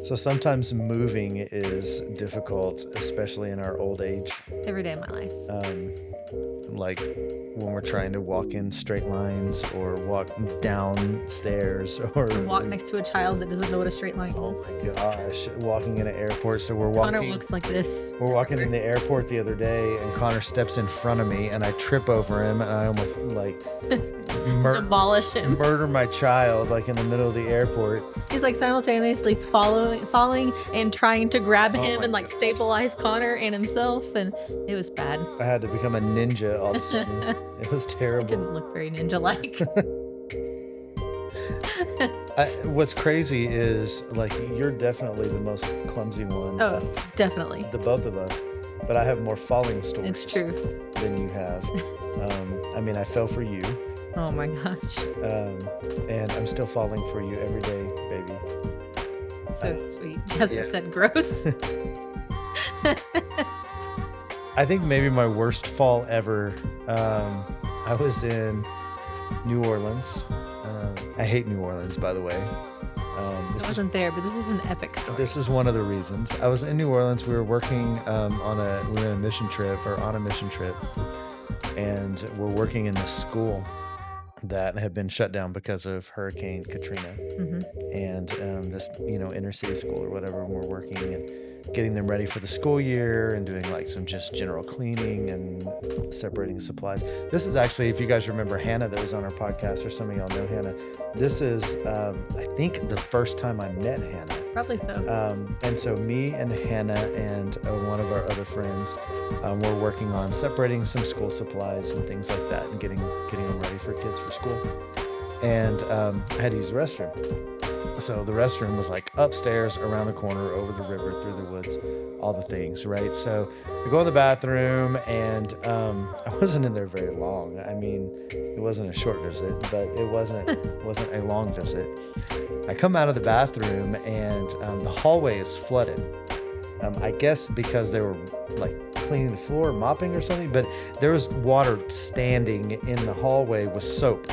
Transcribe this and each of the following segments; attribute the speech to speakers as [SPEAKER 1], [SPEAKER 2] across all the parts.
[SPEAKER 1] So sometimes moving is difficult, especially in our old age.
[SPEAKER 2] Every day of my life.
[SPEAKER 1] Like when we're trying to walk in straight lines or walk downstairs or
[SPEAKER 2] Walk next to a child that doesn't know what a straight line
[SPEAKER 1] oh
[SPEAKER 2] is.
[SPEAKER 1] my gosh, walking in an airport. So
[SPEAKER 2] Connor looks like this.
[SPEAKER 1] we're walking in the airport the other day and Connor steps in front of me and I trip over him and I almost like
[SPEAKER 2] Demolish him.
[SPEAKER 1] murder my child like in the middle of the airport.
[SPEAKER 2] He's like simultaneously falling and trying to grab him
[SPEAKER 1] my
[SPEAKER 2] and like stabilize Connor and himself, and it was bad.
[SPEAKER 1] I had to become a ninja all of a sudden. It was
[SPEAKER 2] It
[SPEAKER 1] terrible.
[SPEAKER 2] didn't look very ninja-like.
[SPEAKER 1] What's crazy is like you're definitely the most clumsy one.
[SPEAKER 2] Oh, definitely.
[SPEAKER 1] The both of us, but I have more falling stories.
[SPEAKER 2] It's true.
[SPEAKER 1] Than you have. I mean, I fell for you,
[SPEAKER 2] Oh my gosh.
[SPEAKER 1] and I'm still falling for you every day, baby.
[SPEAKER 2] So sweet. Jessica
[SPEAKER 1] yeah.
[SPEAKER 2] said gross.
[SPEAKER 1] I think maybe my worst fall ever. I was in New Orleans. I hate New Orleans, by the way.
[SPEAKER 2] I wasn't there, but this is an epic story.
[SPEAKER 1] This is one of the reasons. I was in New Orleans. We were working on a mission trip, and we're working in this school that had been shut down because of Hurricane Katrina. And this, inner city school or whatever, and we're working and getting them ready for the school year and doing like some just general cleaning and separating supplies. This is actually, if you guys remember Hannah that was on our podcast, or some of y'all know Hannah, this is, I think, the first time I met Hannah.
[SPEAKER 2] Probably so.
[SPEAKER 1] And so me and Hannah and one of our other friends were working on separating some school supplies and things like that and getting them ready for kids for school. And I had to use the restroom. So the restroom was like upstairs, around the corner, over the river, through the woods, all the things, right? So we go in the bathroom, and I wasn't in there very long. I mean, it wasn't a short visit, but it wasn't a long visit. I come out of the bathroom, and the hallway is flooded. I guess because they were like cleaning the floor, mopping or something, but there was water standing in the hallway with soap.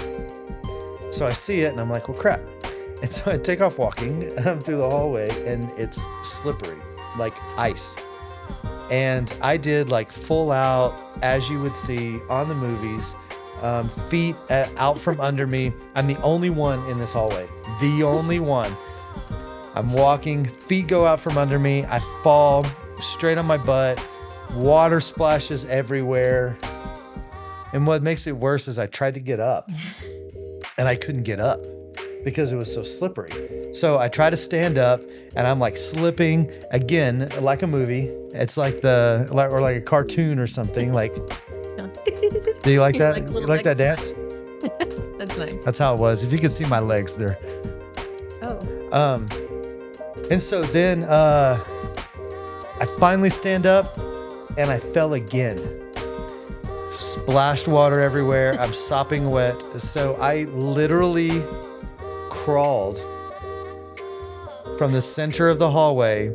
[SPEAKER 1] So I see it, and I'm like, well, crap. And so I take off walking through the hallway, and it's slippery, like ice. And I did like full out, as you would see on the movies, feet out from under me. I'm the only one in this hallway. The only one. I'm walking, feet go out from under me. I fall straight on my butt. Water splashes everywhere. And what makes it worse is I tried to get up, and I couldn't get up because it was so slippery. So I try to stand up, and I'm like slipping again, like a movie. It's like or like a cartoon or something. Like, do you like that? You like that dance?
[SPEAKER 2] That's nice.
[SPEAKER 1] That's how it was. If you could see my legs, they're.
[SPEAKER 2] Oh.
[SPEAKER 1] And so then I finally stand up, and I fell again. Splashed water everywhere. I'm sopping wet. So I literally crawled from the center of the hallway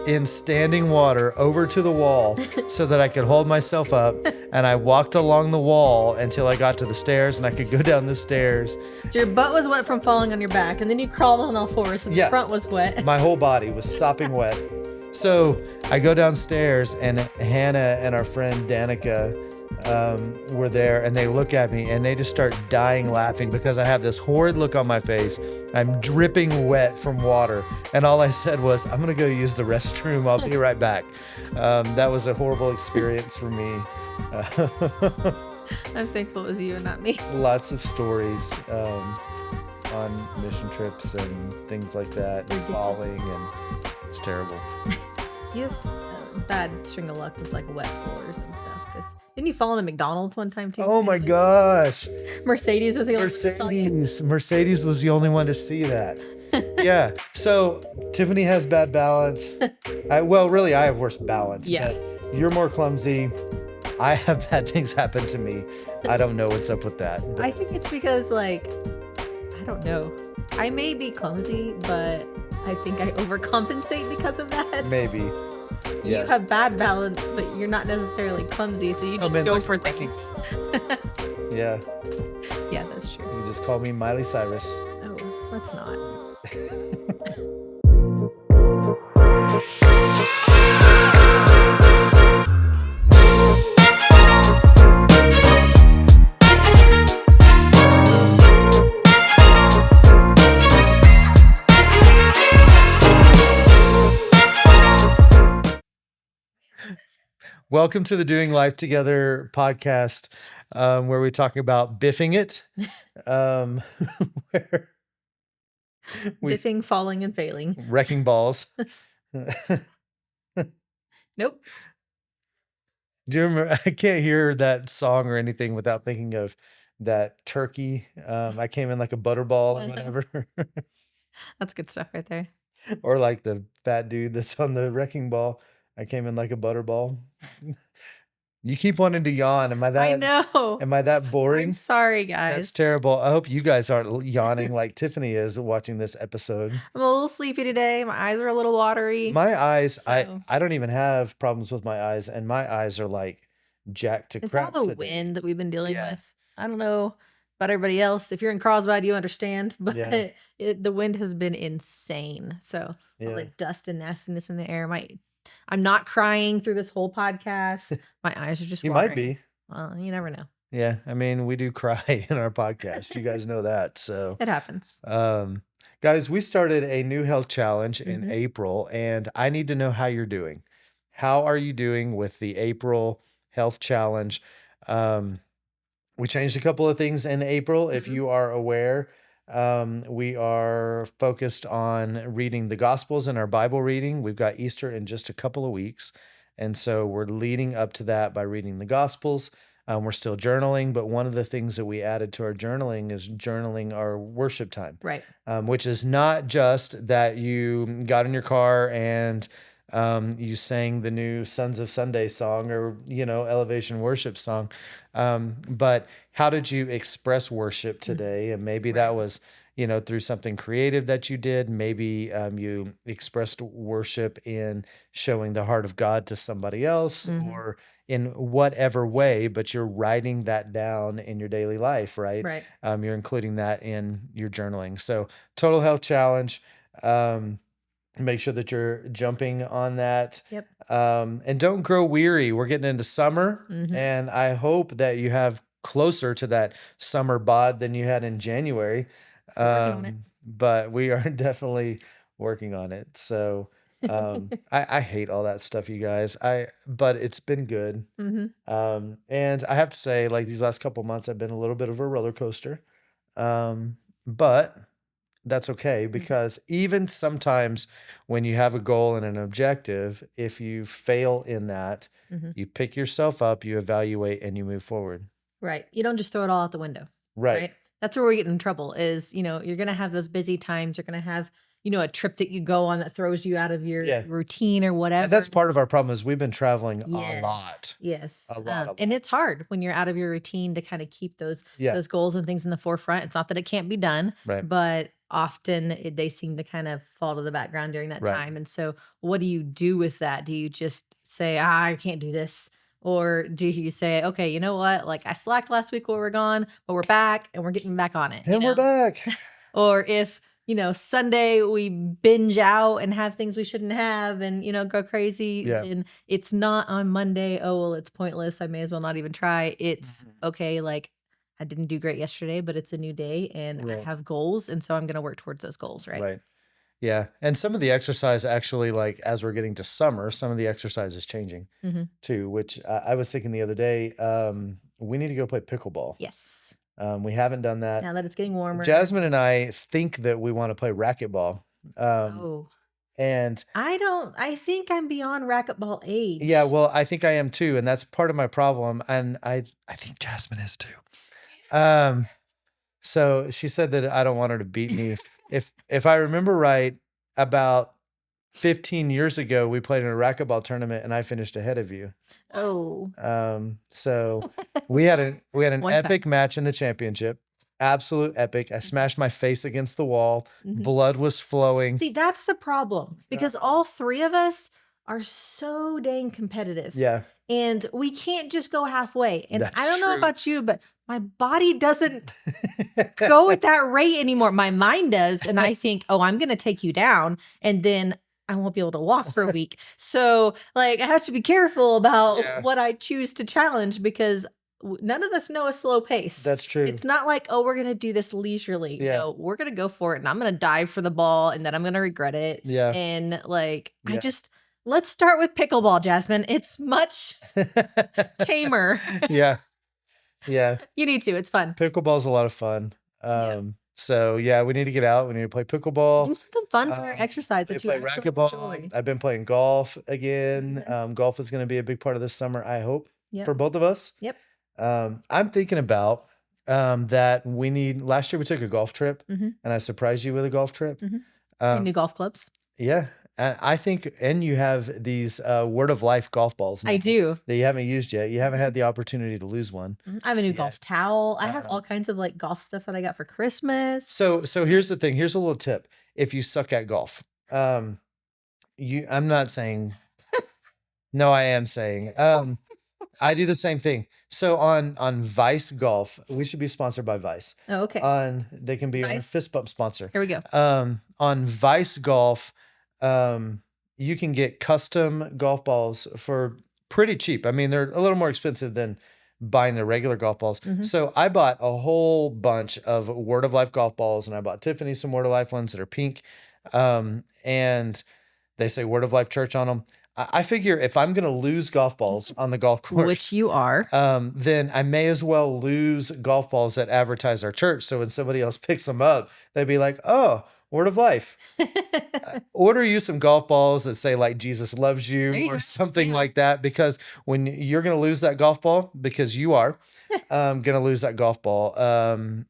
[SPEAKER 1] in standing water over to the wall so that I could hold myself up, and I walked along the wall until I got to the stairs, and I could go down the stairs.
[SPEAKER 2] So your butt was wet from falling on your back, and then you crawled on all fours, so the front was wet.
[SPEAKER 1] My whole body was sopping wet. So I go downstairs, and Hannah and our friend Danica were there, and they look at me, and they just start dying laughing because I have this horrid look on my face. I'm dripping wet from water, and all I said was, I'm gonna go use the restroom. I'll be right back. That was a horrible experience for me.
[SPEAKER 2] I'm thankful it was you and not me.
[SPEAKER 1] Lots of stories on mission trips and things like that, and falling, and it's terrible.
[SPEAKER 2] You have a bad string of luck with like wet floors and stuff. Didn't you fall in a McDonald's one time too?
[SPEAKER 1] Oh my gosh.
[SPEAKER 2] Mercedes was the only one that saw you.
[SPEAKER 1] Mercedes was the only one to see that. Yeah. So Tiffany has bad balance. I have worse balance.
[SPEAKER 2] Yeah.
[SPEAKER 1] But you're more clumsy. I have bad things happen to me. I don't know what's up with that. But
[SPEAKER 2] I think it's because I don't know. I may be clumsy, but I think I overcompensate because of that.
[SPEAKER 1] maybe.
[SPEAKER 2] You have bad balance, but you're not necessarily clumsy, so you just go for things.
[SPEAKER 1] Yeah.
[SPEAKER 2] Yeah, that's true.
[SPEAKER 1] You just call me Miley Cyrus.
[SPEAKER 2] Oh, let's not.
[SPEAKER 1] Welcome to the Doing Life Together podcast, where we talk about biffing it, where we
[SPEAKER 2] Biffing, falling, and failing.
[SPEAKER 1] wrecking balls.
[SPEAKER 2] Nope.
[SPEAKER 1] Do you remember? I can't hear that song or anything without thinking of that turkey. I came in like a butterball or whatever,
[SPEAKER 2] That's good stuff right there.
[SPEAKER 1] or like the fat dude that's on the wrecking ball. I came in like a butterball. You keep wanting to yawn. Am I
[SPEAKER 2] I
[SPEAKER 1] that?
[SPEAKER 2] know.
[SPEAKER 1] Am I that boring?
[SPEAKER 2] I'm sorry,
[SPEAKER 1] That's
[SPEAKER 2] guys.
[SPEAKER 1] terrible. I hope you guys aren't yawning like Tiffany is watching this episode.
[SPEAKER 2] I'm a little sleepy today. My eyes are a little watery.
[SPEAKER 1] My eyes,
[SPEAKER 2] So-
[SPEAKER 1] I don't even have problems with my eyes, and my eyes are like jacked to
[SPEAKER 2] It's
[SPEAKER 1] crap
[SPEAKER 2] all the
[SPEAKER 1] today.
[SPEAKER 2] wind that we've been dealing
[SPEAKER 1] Yeah.
[SPEAKER 2] with. I don't know about everybody else. If you're in Carlsbad, you understand, but
[SPEAKER 1] Yeah.
[SPEAKER 2] the wind has been insane. So all
[SPEAKER 1] Yeah.
[SPEAKER 2] the dust and nastiness in the air. I'm not crying through this whole podcast. My eyes are just
[SPEAKER 1] You
[SPEAKER 2] watering.
[SPEAKER 1] might be.
[SPEAKER 2] Well, you never know.
[SPEAKER 1] Yeah. I mean, we do cry in our podcast. You guys know that. So,
[SPEAKER 2] It happens.
[SPEAKER 1] guys, we started a new health challenge in
[SPEAKER 2] Mhm.
[SPEAKER 1] April, and I need to know how you're doing. How are you doing with the April health challenge? We changed a couple of things in April. If
[SPEAKER 2] Mhm.
[SPEAKER 1] you are aware, we are focused on reading the Gospels in our Bible reading. We've got Easter in just a couple of weeks. And so we're leading up to that by reading the Gospels. We're still journaling, but one of the things that we added to our journaling is journaling our worship time,
[SPEAKER 2] Right.
[SPEAKER 1] which is not just that you got in your car and you sang the new Sons of Sunday song or, Elevation Worship song. But how did you express worship today? And maybe that was, through something creative that you did. Maybe you expressed worship in showing the heart of God to somebody else or in whatever way, but you're writing that down in your daily life, right?
[SPEAKER 2] Right.
[SPEAKER 1] You're including that in your journaling. So total health challenge. Make sure that you're jumping on that.
[SPEAKER 2] Yep.
[SPEAKER 1] And don't grow weary. We're getting into summer,
[SPEAKER 2] Mhm.
[SPEAKER 1] and I hope that you have closer to that summer bod than you had in January.
[SPEAKER 2] Working on it.
[SPEAKER 1] But we are definitely working on it. So I hate all that stuff, you guys. But it's been good.
[SPEAKER 2] Mhm.
[SPEAKER 1] And I have to say, like these last couple months have been a little bit of a roller coaster. But that's okay, because even sometimes when you have a goal and an objective, if you fail in that,
[SPEAKER 2] Mhm.
[SPEAKER 1] you pick yourself up, you evaluate, and you move forward.
[SPEAKER 2] Right. You don't just throw it all out the window.
[SPEAKER 1] Right.
[SPEAKER 2] Right. That's where we get in trouble is, you're going to have those busy times. You're going to have, a trip that you go on that throws you out of your
[SPEAKER 1] Yeah.
[SPEAKER 2] routine or whatever.
[SPEAKER 1] And that's part of our problem is we've been traveling
[SPEAKER 2] Yes.
[SPEAKER 1] a lot.
[SPEAKER 2] Yes.
[SPEAKER 1] A lot.
[SPEAKER 2] And it's hard when you're out of your routine to kind of keep those goals and things in the forefront. It's not that it can't be done,
[SPEAKER 1] Right.
[SPEAKER 2] but often they seem to kind of fall to the background during that
[SPEAKER 1] Right.
[SPEAKER 2] time. And so what do you do with that? Do you just say, I can't do this? Or do you say, okay, you know what? Like I slacked last week while we were gone, but we're back and we're getting back on it.
[SPEAKER 1] And we're back.
[SPEAKER 2] Or if, Sunday we binge out and have things we shouldn't have and, go crazy.
[SPEAKER 1] Yeah.
[SPEAKER 2] And it's not on Monday. Oh, well, it's pointless. I may as well not even try. It's okay. Like I didn't do great yesterday, but it's a new day and I have goals. And so I'm going to work towards those goals. Right.
[SPEAKER 1] Right. Yeah. And some of the exercise actually, like as we're getting to summer, some of the exercise is changing too, which I was thinking the other day, we need to go play pickleball.
[SPEAKER 2] Yes.
[SPEAKER 1] We haven't done that.
[SPEAKER 2] Now that it's getting warmer.
[SPEAKER 1] Jasmine and I think that we want to play racquetball. And
[SPEAKER 2] I think I'm beyond racquetball age.
[SPEAKER 1] yeah, well, I think I am too. And that's part of my problem. And I think Jasmine is too. So she said that I don't want her to beat me. If I remember right, about 15 years ago, we played in a racquetball tournament and I finished ahead of you.
[SPEAKER 2] Oh.
[SPEAKER 1] So we had an
[SPEAKER 2] One
[SPEAKER 1] epic match in the championship. Absolute epic. I smashed my face against the wall. Blood was flowing.
[SPEAKER 2] See, that's the problem because all three of us are so dang competitive.
[SPEAKER 1] Yeah.
[SPEAKER 2] And we can't just go halfway. And
[SPEAKER 1] That's
[SPEAKER 2] I don't know
[SPEAKER 1] true.
[SPEAKER 2] about you, but my body doesn't go at that rate anymore. My mind does. And I think, oh, I'm going to take you down. And then I won't be able to walk for a week. So like, I have to be careful about what I choose to challenge because none of us know a slow pace.
[SPEAKER 1] That's true.
[SPEAKER 2] It's not like, oh, we're going to do this leisurely.
[SPEAKER 1] Yeah.
[SPEAKER 2] No, we're going to go for it. And I'm going to dive for the ball and then I'm going to regret it.
[SPEAKER 1] Yeah.
[SPEAKER 2] And like,
[SPEAKER 1] Yeah.
[SPEAKER 2] Let's start with pickleball, Jasmine. It's much tamer.
[SPEAKER 1] Yeah. Yeah.
[SPEAKER 2] You need to. It's fun.
[SPEAKER 1] Pickleball's a lot of fun.
[SPEAKER 2] Yeah.
[SPEAKER 1] So yeah, we need to get out. We need to play pickleball.
[SPEAKER 2] Do something fun for exercise
[SPEAKER 1] We
[SPEAKER 2] that you
[SPEAKER 1] play
[SPEAKER 2] actually
[SPEAKER 1] racquetball.
[SPEAKER 2] enjoy.
[SPEAKER 1] I've been playing golf again. Golf is going to be a big part of this summer, I hope,
[SPEAKER 2] Yep.
[SPEAKER 1] for both of us.
[SPEAKER 2] Yep.
[SPEAKER 1] I'm thinking about that we need. Last year we took a golf trip,
[SPEAKER 2] Mhm.
[SPEAKER 1] and I surprised you with a golf trip.
[SPEAKER 2] And new golf clubs.
[SPEAKER 1] Yeah, and I think, and you have these Word of Life golf balls now
[SPEAKER 2] I do.
[SPEAKER 1] that you haven't used yet. You haven't had the opportunity to lose one.
[SPEAKER 2] I have a new
[SPEAKER 1] Yeah.
[SPEAKER 2] golf towel. I have all kinds of like golf stuff that I got for Christmas.
[SPEAKER 1] So here's the thing. Here's a little tip. If you suck at golf, I'm not saying. No, I am saying. I do the same thing. So on Vice Golf, we should be sponsored by Vice.
[SPEAKER 2] Oh, okay.
[SPEAKER 1] They can be our
[SPEAKER 2] Vice.
[SPEAKER 1] fist bump sponsor.
[SPEAKER 2] Here we go.
[SPEAKER 1] On Vice Golf, you can get custom golf balls for pretty cheap. I mean, they're a little more expensive than buying the regular golf balls. So I bought a whole bunch of Word of Life golf balls, and I bought Tiffany some Word of Life ones that are pink. And they say Word of Life Church on them. I figure if I'm going to lose golf balls on the golf course,
[SPEAKER 2] Which you are.
[SPEAKER 1] then I may as well lose golf balls that advertise our church. So when somebody else picks them up, they'd be like, oh, Word of Life. Order you some golf balls that say like Jesus loves you or something like that, because when you're going to lose that golf ball, because you are going to lose that golf ball,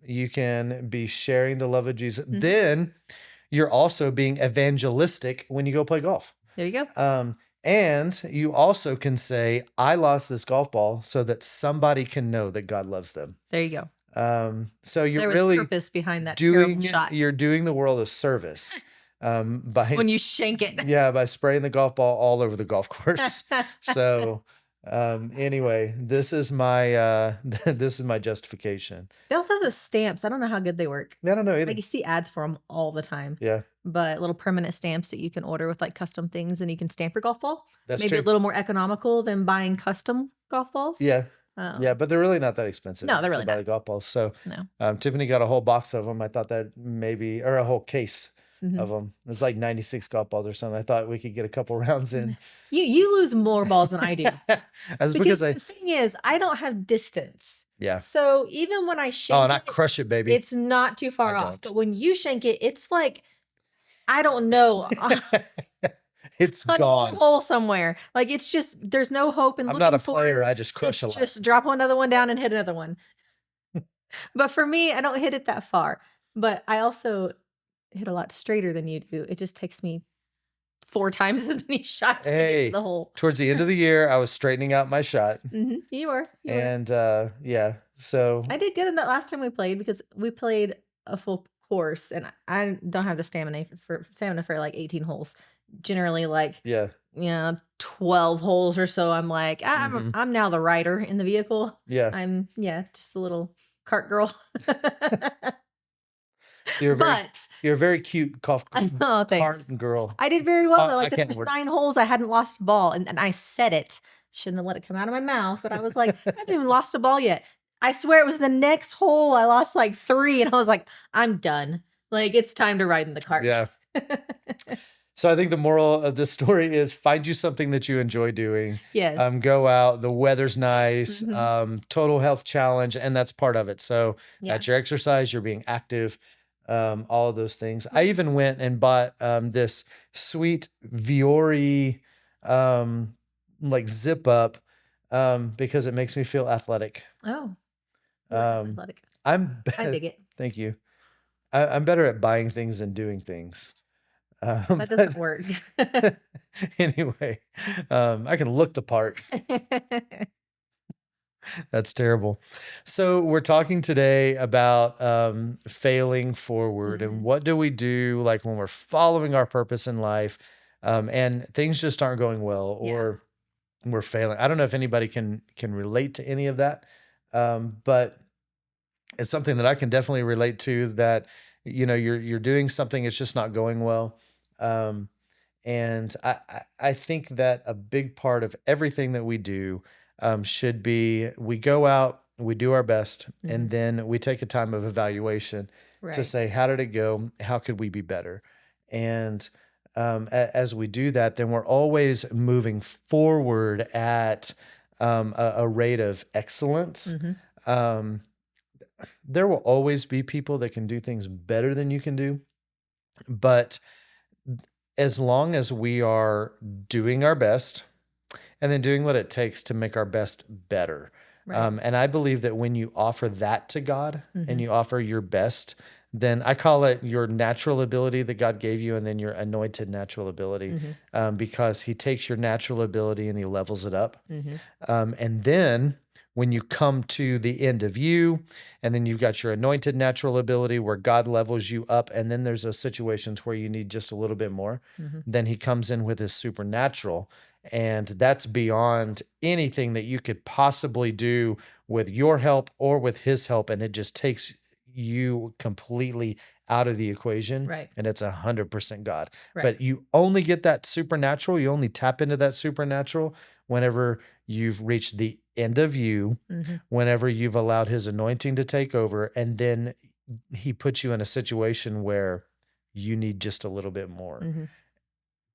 [SPEAKER 1] you can be sharing the love of Jesus. Then you're also being evangelistic when you go play golf.
[SPEAKER 2] There you go.
[SPEAKER 1] And you also can say, I lost this golf ball so that somebody can know that God loves them.
[SPEAKER 2] There you go.
[SPEAKER 1] So you're
[SPEAKER 2] There was
[SPEAKER 1] really
[SPEAKER 2] purpose behind that terrible shot.
[SPEAKER 1] you're doing the world a service by
[SPEAKER 2] When you shank it.
[SPEAKER 1] yeah, by spraying the golf ball all over the golf course. So anyway, this is my this is my justification.
[SPEAKER 2] They also have those stamps. I don't know how good they work.
[SPEAKER 1] I don't know either.
[SPEAKER 2] Like you see ads for them all the time.
[SPEAKER 1] Yeah,
[SPEAKER 2] But little permanent stamps that you can order with like custom things, and you can stamp your golf ball.
[SPEAKER 1] that's
[SPEAKER 2] Maybe
[SPEAKER 1] true.
[SPEAKER 2] a little more economical than buying custom golf balls.
[SPEAKER 1] Yeah.
[SPEAKER 2] Oh.
[SPEAKER 1] Yeah, but they're really not that expensive.
[SPEAKER 2] No, they're really
[SPEAKER 1] to buy
[SPEAKER 2] not.
[SPEAKER 1] the golf balls. So
[SPEAKER 2] No.
[SPEAKER 1] Tiffany got a whole box of them. I thought that maybe, or a whole case of them. It's like 96 golf balls or something. I thought we could get a couple rounds in.
[SPEAKER 2] You lose more balls than I do.
[SPEAKER 1] That's
[SPEAKER 2] because
[SPEAKER 1] because
[SPEAKER 2] the thing is, I don't have distance.
[SPEAKER 1] yeah.
[SPEAKER 2] So even when I shank
[SPEAKER 1] And I crush it, baby.
[SPEAKER 2] it's not too far
[SPEAKER 1] I
[SPEAKER 2] off.
[SPEAKER 1] don't.
[SPEAKER 2] But when you shank it, it's like, I don't know.
[SPEAKER 1] It's
[SPEAKER 2] a
[SPEAKER 1] gone.
[SPEAKER 2] hole somewhere. Like it's just there's no hope in
[SPEAKER 1] I'm
[SPEAKER 2] looking
[SPEAKER 1] not a
[SPEAKER 2] for
[SPEAKER 1] player.
[SPEAKER 2] it.
[SPEAKER 1] I just crush
[SPEAKER 2] It's
[SPEAKER 1] a lot.
[SPEAKER 2] just drop another one down and hit another one. But for me, I don't hit it that far. But I also hit a lot straighter than you do. It just takes me 4 times as many shots to get to the hole.
[SPEAKER 1] Towards the end of the year, I was straightening out my shot.
[SPEAKER 2] You were.
[SPEAKER 1] And yeah, so
[SPEAKER 2] I did good in that last time we played because we played a full course, and I don't have the stamina for like 18 holes. Generally, like
[SPEAKER 1] yeah,
[SPEAKER 2] 12 holes or so. I'm like, I'm now the rider in the vehicle.
[SPEAKER 1] yeah.
[SPEAKER 2] I'm just a little cart girl.
[SPEAKER 1] You're a very cute golf
[SPEAKER 2] Oh, thanks.
[SPEAKER 1] cart girl.
[SPEAKER 2] I did very well. Like
[SPEAKER 1] I
[SPEAKER 2] the
[SPEAKER 1] can't
[SPEAKER 2] first
[SPEAKER 1] word-
[SPEAKER 2] 9 holes, I hadn't lost a ball, and I said it. Shouldn't have let it come out of my mouth, but I was like, I haven't even lost a ball yet. I swear it was the next hole. I lost like 3, and I was like, I'm done. Like it's time to ride in the cart.
[SPEAKER 1] Yeah. So I think the moral of this story is find you something that you enjoy doing.
[SPEAKER 2] Yes.
[SPEAKER 1] Go out. The weather's nice. Total health challenge, and that's part of it. So that's your exercise. You're being active. All of those things. I even went and bought this sweet Viore like zip up because it makes me feel athletic.
[SPEAKER 2] Oh. Athletic.
[SPEAKER 1] I
[SPEAKER 2] dig it.
[SPEAKER 1] Thank you. I'm better at buying things than doing things.
[SPEAKER 2] That doesn't work.
[SPEAKER 1] Anyway, I can look the part. That's terrible. So we're talking today about failing forward and what do we do like when we're following our purpose in life and things just aren't going well or we're failing. I don't know if anybody can relate to any of that, but it's something that I can definitely relate to, that you're doing something, it's just not going well. And I think that a big part of everything that we do should be, we go out, we do our best, and then we take a time of evaluation to say, how did it go? How could we be better? And as we do that, then we're always moving forward at a rate of excellence.
[SPEAKER 2] Mm-hmm.
[SPEAKER 1] Um, there will always be people that can do things better than you can do, but as long as we are doing our best and then doing what it takes to make our best better.
[SPEAKER 2] Right.
[SPEAKER 1] And I believe that when you offer that to God
[SPEAKER 2] Mm-hmm.
[SPEAKER 1] and you offer your best, then I call it your natural ability that God gave you and then your anointed natural ability,
[SPEAKER 2] Mm-hmm.
[SPEAKER 1] because he takes your natural ability and he levels it up.
[SPEAKER 2] Mm-hmm.
[SPEAKER 1] And then when you come to the end of you, and then you've got your anointed natural ability where God levels you up, and then there's those situations where you need just a little bit more,
[SPEAKER 2] Mm-hmm.
[SPEAKER 1] then he comes in with his supernatural. And that's beyond anything that you could possibly do with your help or with his help. And it just takes you completely out of the equation.
[SPEAKER 2] Right.
[SPEAKER 1] And it's 100% God.
[SPEAKER 2] Right.
[SPEAKER 1] But you only get that supernatural. You only tap into that supernatural whenever you've reached the end of you,
[SPEAKER 2] Mm-hmm.
[SPEAKER 1] whenever you've allowed his anointing to take over. And then he puts you in a situation where you need just a little bit more.
[SPEAKER 2] Mm-hmm.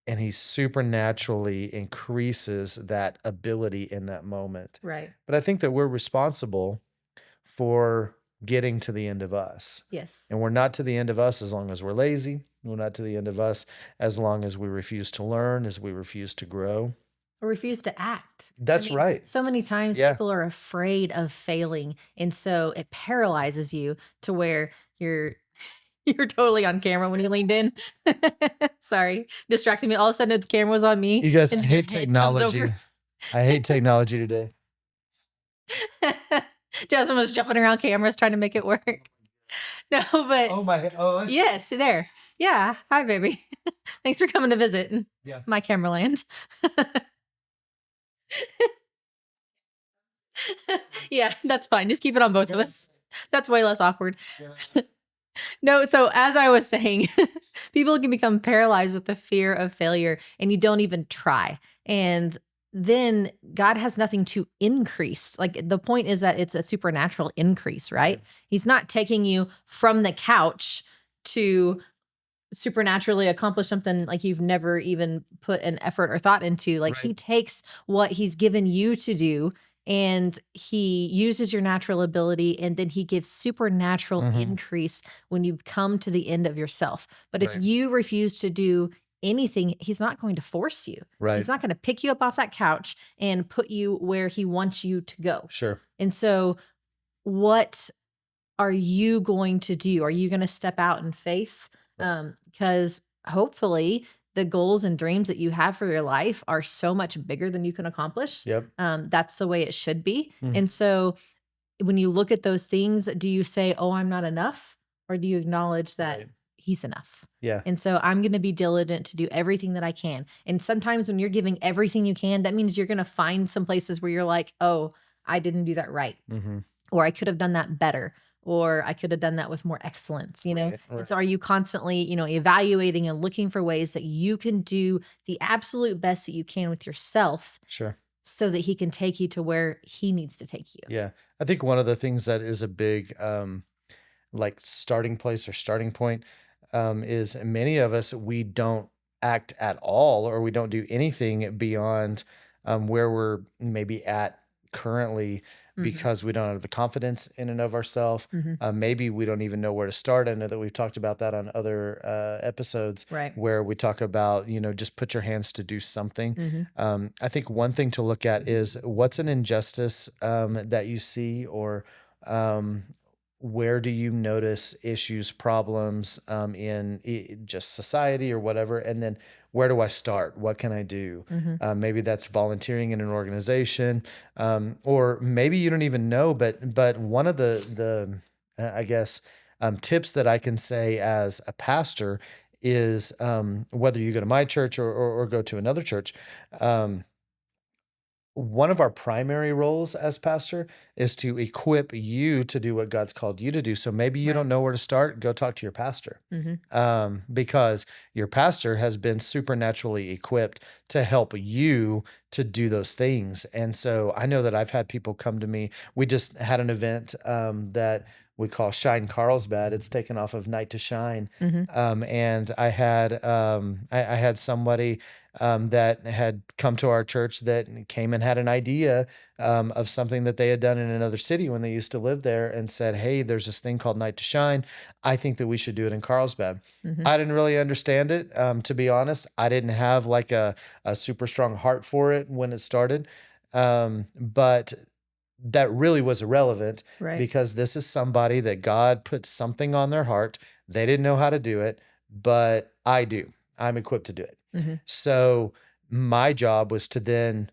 [SPEAKER 1] And he supernaturally increases that ability in that moment.
[SPEAKER 2] Right.
[SPEAKER 1] But I think that we're responsible for getting to the end of us.
[SPEAKER 2] Yes.
[SPEAKER 1] And we're not to the end of us as long as we're lazy. We're not to the end of us as long as we refuse to learn, as we refuse to grow.
[SPEAKER 2] Or refuse to act.
[SPEAKER 1] That's right.
[SPEAKER 2] So many times
[SPEAKER 1] Yeah.
[SPEAKER 2] people are afraid of failing. And so it paralyzes you to where you're totally on camera when you leaned in. Sorry, distracting me. All of a sudden the camera was on me.
[SPEAKER 1] You guys, I
[SPEAKER 2] and
[SPEAKER 1] hate
[SPEAKER 2] your head comes
[SPEAKER 1] technology.
[SPEAKER 2] over.
[SPEAKER 1] I hate technology today.
[SPEAKER 2] Jasmine was jumping around cameras trying to make it work. No, but
[SPEAKER 1] Oh my! Oh,
[SPEAKER 2] yes, there. Yeah. Hi, baby. Thanks for coming to visit.
[SPEAKER 1] Yeah.
[SPEAKER 2] My camera lands. Yeah, that's fine. Just keep it on both of us. That's way less awkward. No, so as I was saying, people can become paralyzed with the fear of failure and you don't even try. And then God has nothing to increase. Like the point is that it's a supernatural increase, right? He's not taking you from the couch to supernaturally accomplish something like you've never even put an effort or thought into. Like he takes what he's given you to do and he uses your natural ability and then he gives supernatural increase when you come to the end of yourself. But if you refuse to do anything, he's not going to force you.
[SPEAKER 1] Right.
[SPEAKER 2] He's not going to pick you up off that couch and put you where he wants you to go.
[SPEAKER 1] Sure.
[SPEAKER 2] And so what are you going to do? Are you going to step out in faith? Because hopefully the goals and dreams that you have for your life are so much bigger than you can accomplish.
[SPEAKER 1] Yep.
[SPEAKER 2] That's the way it should be. And so when you look at those things, do you say, oh, I'm not enough? Or do you acknowledge that he's enough?
[SPEAKER 1] Yeah.
[SPEAKER 2] And so I'm going to be diligent to do everything that I can. And sometimes when you're giving everything you can, that means you're going to find some places where you're like, oh, I didn't do that right. Or I could have done that better. Or I could have done that with more excellence, you know?
[SPEAKER 1] Right.
[SPEAKER 2] And so are you constantly, evaluating and looking for ways that you can do the absolute best that you can with yourself?
[SPEAKER 1] Sure.
[SPEAKER 2] So that he can take you to where he needs to take you.
[SPEAKER 1] Yeah. I think one of the things that is a big, like starting place or starting point, is many of us, we don't act at all, or we don't do anything beyond, where we're maybe at currently, because we don't have the confidence in and of ourselves. Maybe we don't even know where to start. I know that we've talked about that on other episodes, where we talk about, just put your hands to do something. I think one thing to look at is what's an injustice that you see, or where do you notice issues, problems in just society or whatever? And then where do I start? What can I do? Maybe that's volunteering in an organization, or maybe you don't even know. But one of the I guess tips that I can say as a pastor is, whether you go to my church or go to another church. One of our primary roles as pastor is to equip you to do what God's called you to do. So maybe you don't know where to start, go talk to your pastor, because your pastor has been supernaturally equipped to help you to do those things. And so I know that I've had people come to me. We just had an event that we call Shine Carlsbad. It's taken off of Night to Shine.
[SPEAKER 2] Hmm.
[SPEAKER 1] And I had somebody that had come to our church that came and had an idea of something that they had done in another city when they used to live there, and said, "Hey, there's this thing called Night to Shine. I think that we should do it in Carlsbad."
[SPEAKER 2] Hmm.
[SPEAKER 1] I didn't really understand it, to be honest. I didn't have like a super strong heart for it when it started. But that really was irrelevant,
[SPEAKER 2] Right.
[SPEAKER 1] because this is somebody that God put something on their heart. They didn't know how to do it, but I do. I'm equipped to do it.
[SPEAKER 2] Hmm.
[SPEAKER 1] So my job was to then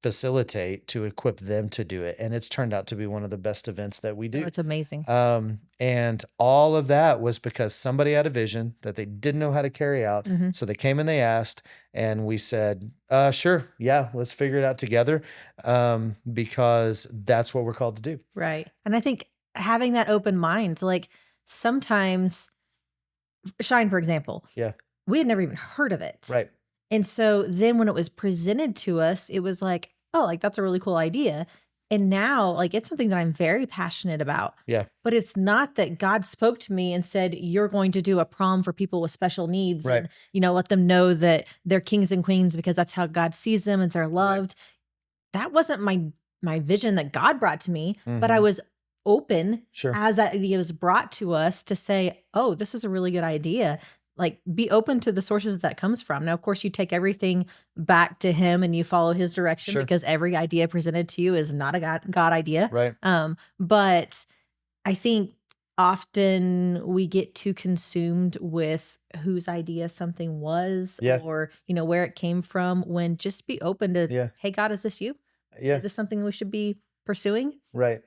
[SPEAKER 1] facilitate, to equip them to do it. And it's turned out to be one of the best events that we
[SPEAKER 2] Oh,
[SPEAKER 1] do.
[SPEAKER 2] it's amazing.
[SPEAKER 1] And all of that was because somebody had a vision that they didn't know how to carry out.
[SPEAKER 2] Hmm.
[SPEAKER 1] So they came and they asked, and we said, sure, yeah, let's figure it out together. Because that's what we're called to do.
[SPEAKER 2] Right. And I think having that open mind, like sometimes Shine, for example,
[SPEAKER 1] Yeah.
[SPEAKER 2] we had never even heard of it.
[SPEAKER 1] Right.
[SPEAKER 2] And so then when it was presented to us, it was like, oh, like that's a really cool idea. And now, like, it's something that I'm very passionate about.
[SPEAKER 1] Yeah.
[SPEAKER 2] But it's not that God spoke to me and said, you're going to do a prom for people with special needs
[SPEAKER 1] Right.
[SPEAKER 2] and, let them know that they're kings and queens because that's how God sees them and they're loved. That wasn't my vision that God brought to me, but I
[SPEAKER 1] Mhm.
[SPEAKER 2] was open
[SPEAKER 1] Sure.
[SPEAKER 2] as that idea was brought to us to say, oh, this is a really good idea. Like, be open to the sources that comes from. Now, of course, you take everything back to him and you follow his direction,
[SPEAKER 1] Sure.
[SPEAKER 2] because every idea presented to you is not a God idea.
[SPEAKER 1] Right.
[SPEAKER 2] But I think often we get too consumed with whose idea something was,
[SPEAKER 1] Yeah.
[SPEAKER 2] or, where it came from, when just be open to,
[SPEAKER 1] Yeah.
[SPEAKER 2] hey, God, is this you?
[SPEAKER 1] Yeah.
[SPEAKER 2] Is this something we should be pursuing?
[SPEAKER 1] Right.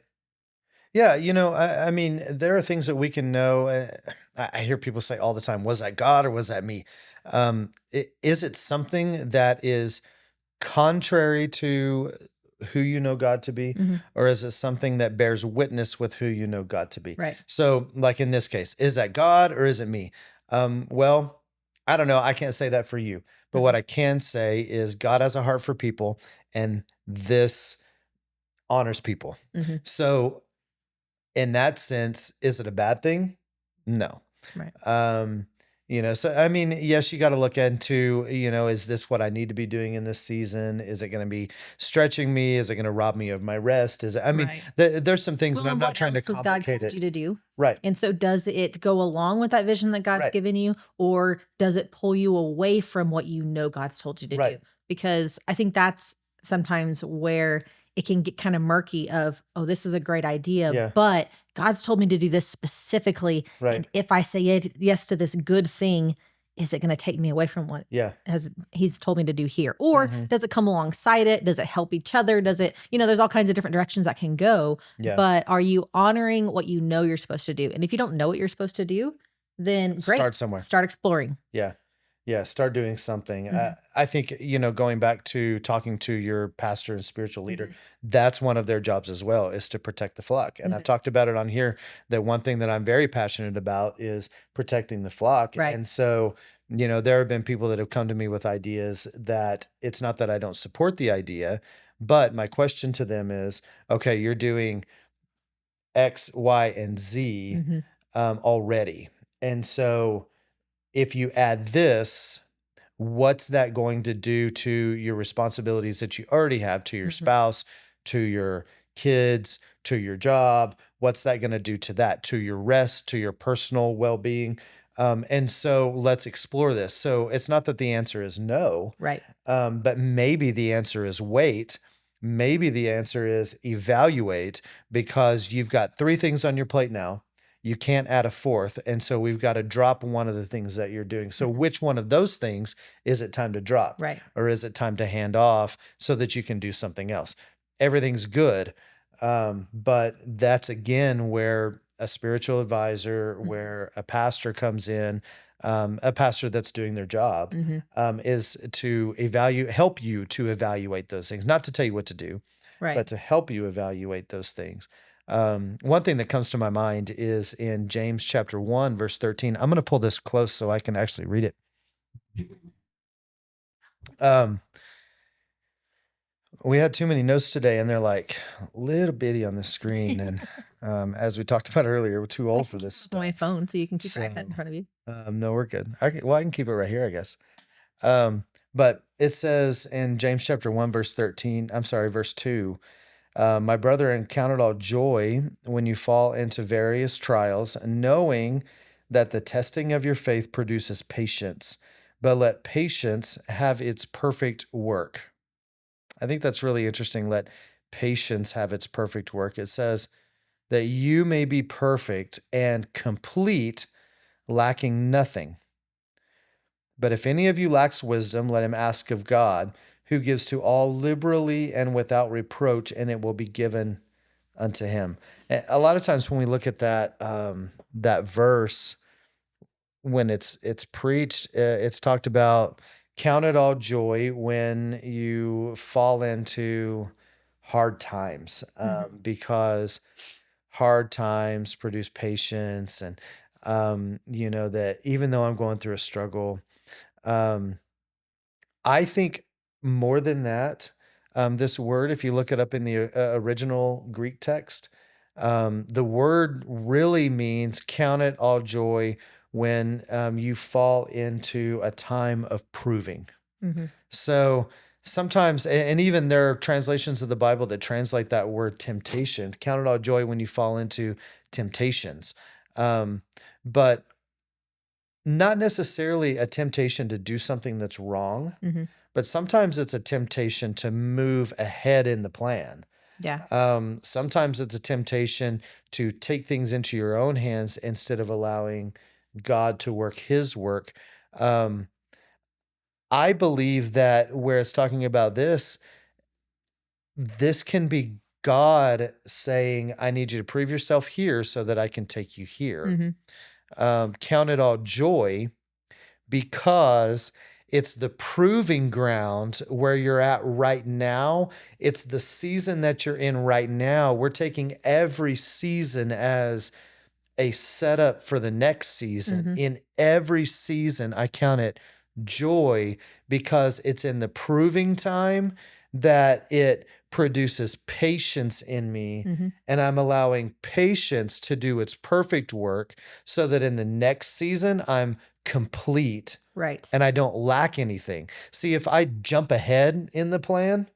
[SPEAKER 1] Yeah, I mean, there are things that we can know. I hear people say all the time, "Was that God or was that me?" Is it something that is contrary to who you know God to be,
[SPEAKER 2] Hmm.
[SPEAKER 1] or is it something that bears witness with who you know God to be?
[SPEAKER 2] Right.
[SPEAKER 1] So, like in this case, is that God or is it me? Well, I don't know. I can't say that for you, but what
[SPEAKER 2] Mhm.
[SPEAKER 1] I can say is God has a heart for people, and this honors people.
[SPEAKER 2] Mhm.
[SPEAKER 1] So, in that sense, is it a bad thing? No.
[SPEAKER 2] Right.
[SPEAKER 1] Um, so I mean, yes, you got to look into, is this what I need to be doing in this season? Is it going to be stretching me? Is it going to rob me of my rest? I mean,
[SPEAKER 2] Right.
[SPEAKER 1] there's some things,
[SPEAKER 2] Well,
[SPEAKER 1] and I'm
[SPEAKER 2] and
[SPEAKER 1] not
[SPEAKER 2] what
[SPEAKER 1] trying to
[SPEAKER 2] else has God
[SPEAKER 1] complicate
[SPEAKER 2] called
[SPEAKER 1] it.
[SPEAKER 2] you to do?
[SPEAKER 1] Right.
[SPEAKER 2] And so does it go along with that vision that God's
[SPEAKER 1] Right.
[SPEAKER 2] given you, or does it pull you away from what you know God's told you to do?
[SPEAKER 1] Right.
[SPEAKER 2] Because I think that's sometimes where it can get kind of murky of, oh, this is a great idea,
[SPEAKER 1] Yeah.
[SPEAKER 2] but God's told me to do this specifically.
[SPEAKER 1] Right.
[SPEAKER 2] And if I say yes to this good thing, is it going to take me away from what
[SPEAKER 1] Yeah.
[SPEAKER 2] he's told me to do here? Or
[SPEAKER 1] Mhm.
[SPEAKER 2] does it come alongside it? Does it help each other? Does it, there's all kinds of different directions that can go.
[SPEAKER 1] Yeah.
[SPEAKER 2] But are you honoring what you know you're supposed to do? And if you don't know what you're supposed to do, then great.
[SPEAKER 1] Start somewhere.
[SPEAKER 2] Start exploring.
[SPEAKER 1] Yeah. Yeah. Start doing something.
[SPEAKER 2] Mhm.
[SPEAKER 1] I think, going back to talking to your pastor and spiritual leader,
[SPEAKER 2] Mhm.
[SPEAKER 1] that's one of their jobs as well, is to protect the flock. And I've
[SPEAKER 2] Mhm.
[SPEAKER 1] talked about it on here, that one thing that I'm very passionate about is protecting the flock.
[SPEAKER 2] Right.
[SPEAKER 1] And so, there have been people that have come to me with ideas that it's not that I don't support the idea, but my question to them is, okay, you're doing X, Y, and Z
[SPEAKER 2] Mhm.
[SPEAKER 1] already. And so if you add this, what's that going to do to your responsibilities that you already have, to your
[SPEAKER 2] Mhm.
[SPEAKER 1] spouse, to your kids, to your job? What's that going to do to that, to your rest, to your personal well-being? And so let's explore this. So it's not that the answer is no,
[SPEAKER 2] Right.
[SPEAKER 1] but maybe the answer is wait. Maybe the answer is evaluate, because you've got three things on your plate now. You can't add a fourth. And so we've got to drop one of the things that you're doing. So
[SPEAKER 2] Mhm.
[SPEAKER 1] which one of those things is it time to drop?
[SPEAKER 2] Right.
[SPEAKER 1] Or is it time to hand off so that you can do something else? Everything's good. But that's again where a spiritual advisor,
[SPEAKER 2] Mhm.
[SPEAKER 1] where a pastor comes in, a pastor that's doing their job,
[SPEAKER 2] Mhm.
[SPEAKER 1] is to help you to evaluate those things, not to tell you what to do,
[SPEAKER 2] Right.
[SPEAKER 1] but to help you evaluate those things. One thing that comes to my mind is in James chapter 1, verse 13. I'm going to pull this close so I can actually read it. Um, we had too many notes today, and they're like little bitty on the screen, and As we talked about earlier, we're too old for this
[SPEAKER 2] On my
[SPEAKER 1] stuff.
[SPEAKER 2] phone, so you can keep your iPad in
[SPEAKER 1] So,
[SPEAKER 2] front of you.
[SPEAKER 1] no, we're good. I can keep it right here, I guess. But it says in James chapter 1, verse 2, my brother, and count it all joy when you fall into various trials, knowing that the testing of your faith produces patience, but let patience have its perfect work. I think that's really interesting. Let patience have its perfect work. It says that you may be perfect and complete, lacking nothing. But if any of you lacks wisdom, let him ask of God, who gives to all liberally and without reproach, and it will be given unto him. A lot of times when we look at that verse, when it's preached, it's talked about count it all joy when you fall into hard times, because hard times produce patience, and that even though I'm going through a struggle, um, I think more than that, this word, if you look it up in the original Greek text, the word really means count it all joy when you fall into a time of proving.
[SPEAKER 2] Mm-hmm.
[SPEAKER 1] So sometimes, and even there are translations of the Bible that translate that word temptation. Count it all joy when you fall into temptations. But not necessarily a temptation to do something that's wrong,
[SPEAKER 2] Mm-hmm.
[SPEAKER 1] but sometimes it's a temptation to move ahead in the plan.
[SPEAKER 2] Yeah.
[SPEAKER 1] Sometimes it's a temptation to take things into your own hands instead of allowing God to work his work. Um, I believe that where it's talking about this can be God saying, I need you to prove yourself here so that I can take you here.
[SPEAKER 2] Mm-hmm.
[SPEAKER 1] Count it all joy because it's the proving ground where you're at right now. It's the season that you're in right now. We're taking every season as a setup for the next season.
[SPEAKER 2] Mm-hmm.
[SPEAKER 1] In every season, I count it joy because it's in the proving time that it produces patience in me.
[SPEAKER 2] Mm-hmm.
[SPEAKER 1] And I'm allowing patience to do its perfect work so that in the next season, I'm complete
[SPEAKER 2] Right.
[SPEAKER 1] and I don't lack anything. See, if I jump ahead in the plan,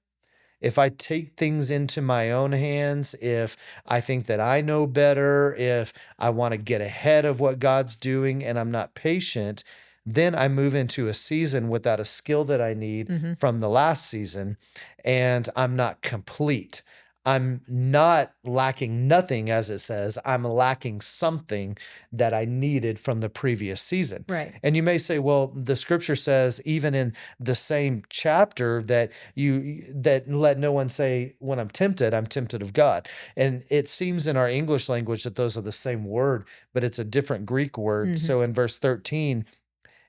[SPEAKER 1] if I take things into my own hands, if I think that I know better, if I want to get ahead of what God's doing and I'm not patient, then I move into a season without a skill that I need
[SPEAKER 2] Mm-hmm.
[SPEAKER 1] from the last season, and I'm not complete. I'm not lacking nothing, as it says. I'm lacking something that I needed from the previous season.
[SPEAKER 2] Right.
[SPEAKER 1] And you may say, well, the scripture says, even in the same chapter, that let no one say, when I'm tempted of God. And it seems in our English language that those are the same word, but it's a different Greek word.
[SPEAKER 2] Mm-hmm.
[SPEAKER 1] So in verse 13,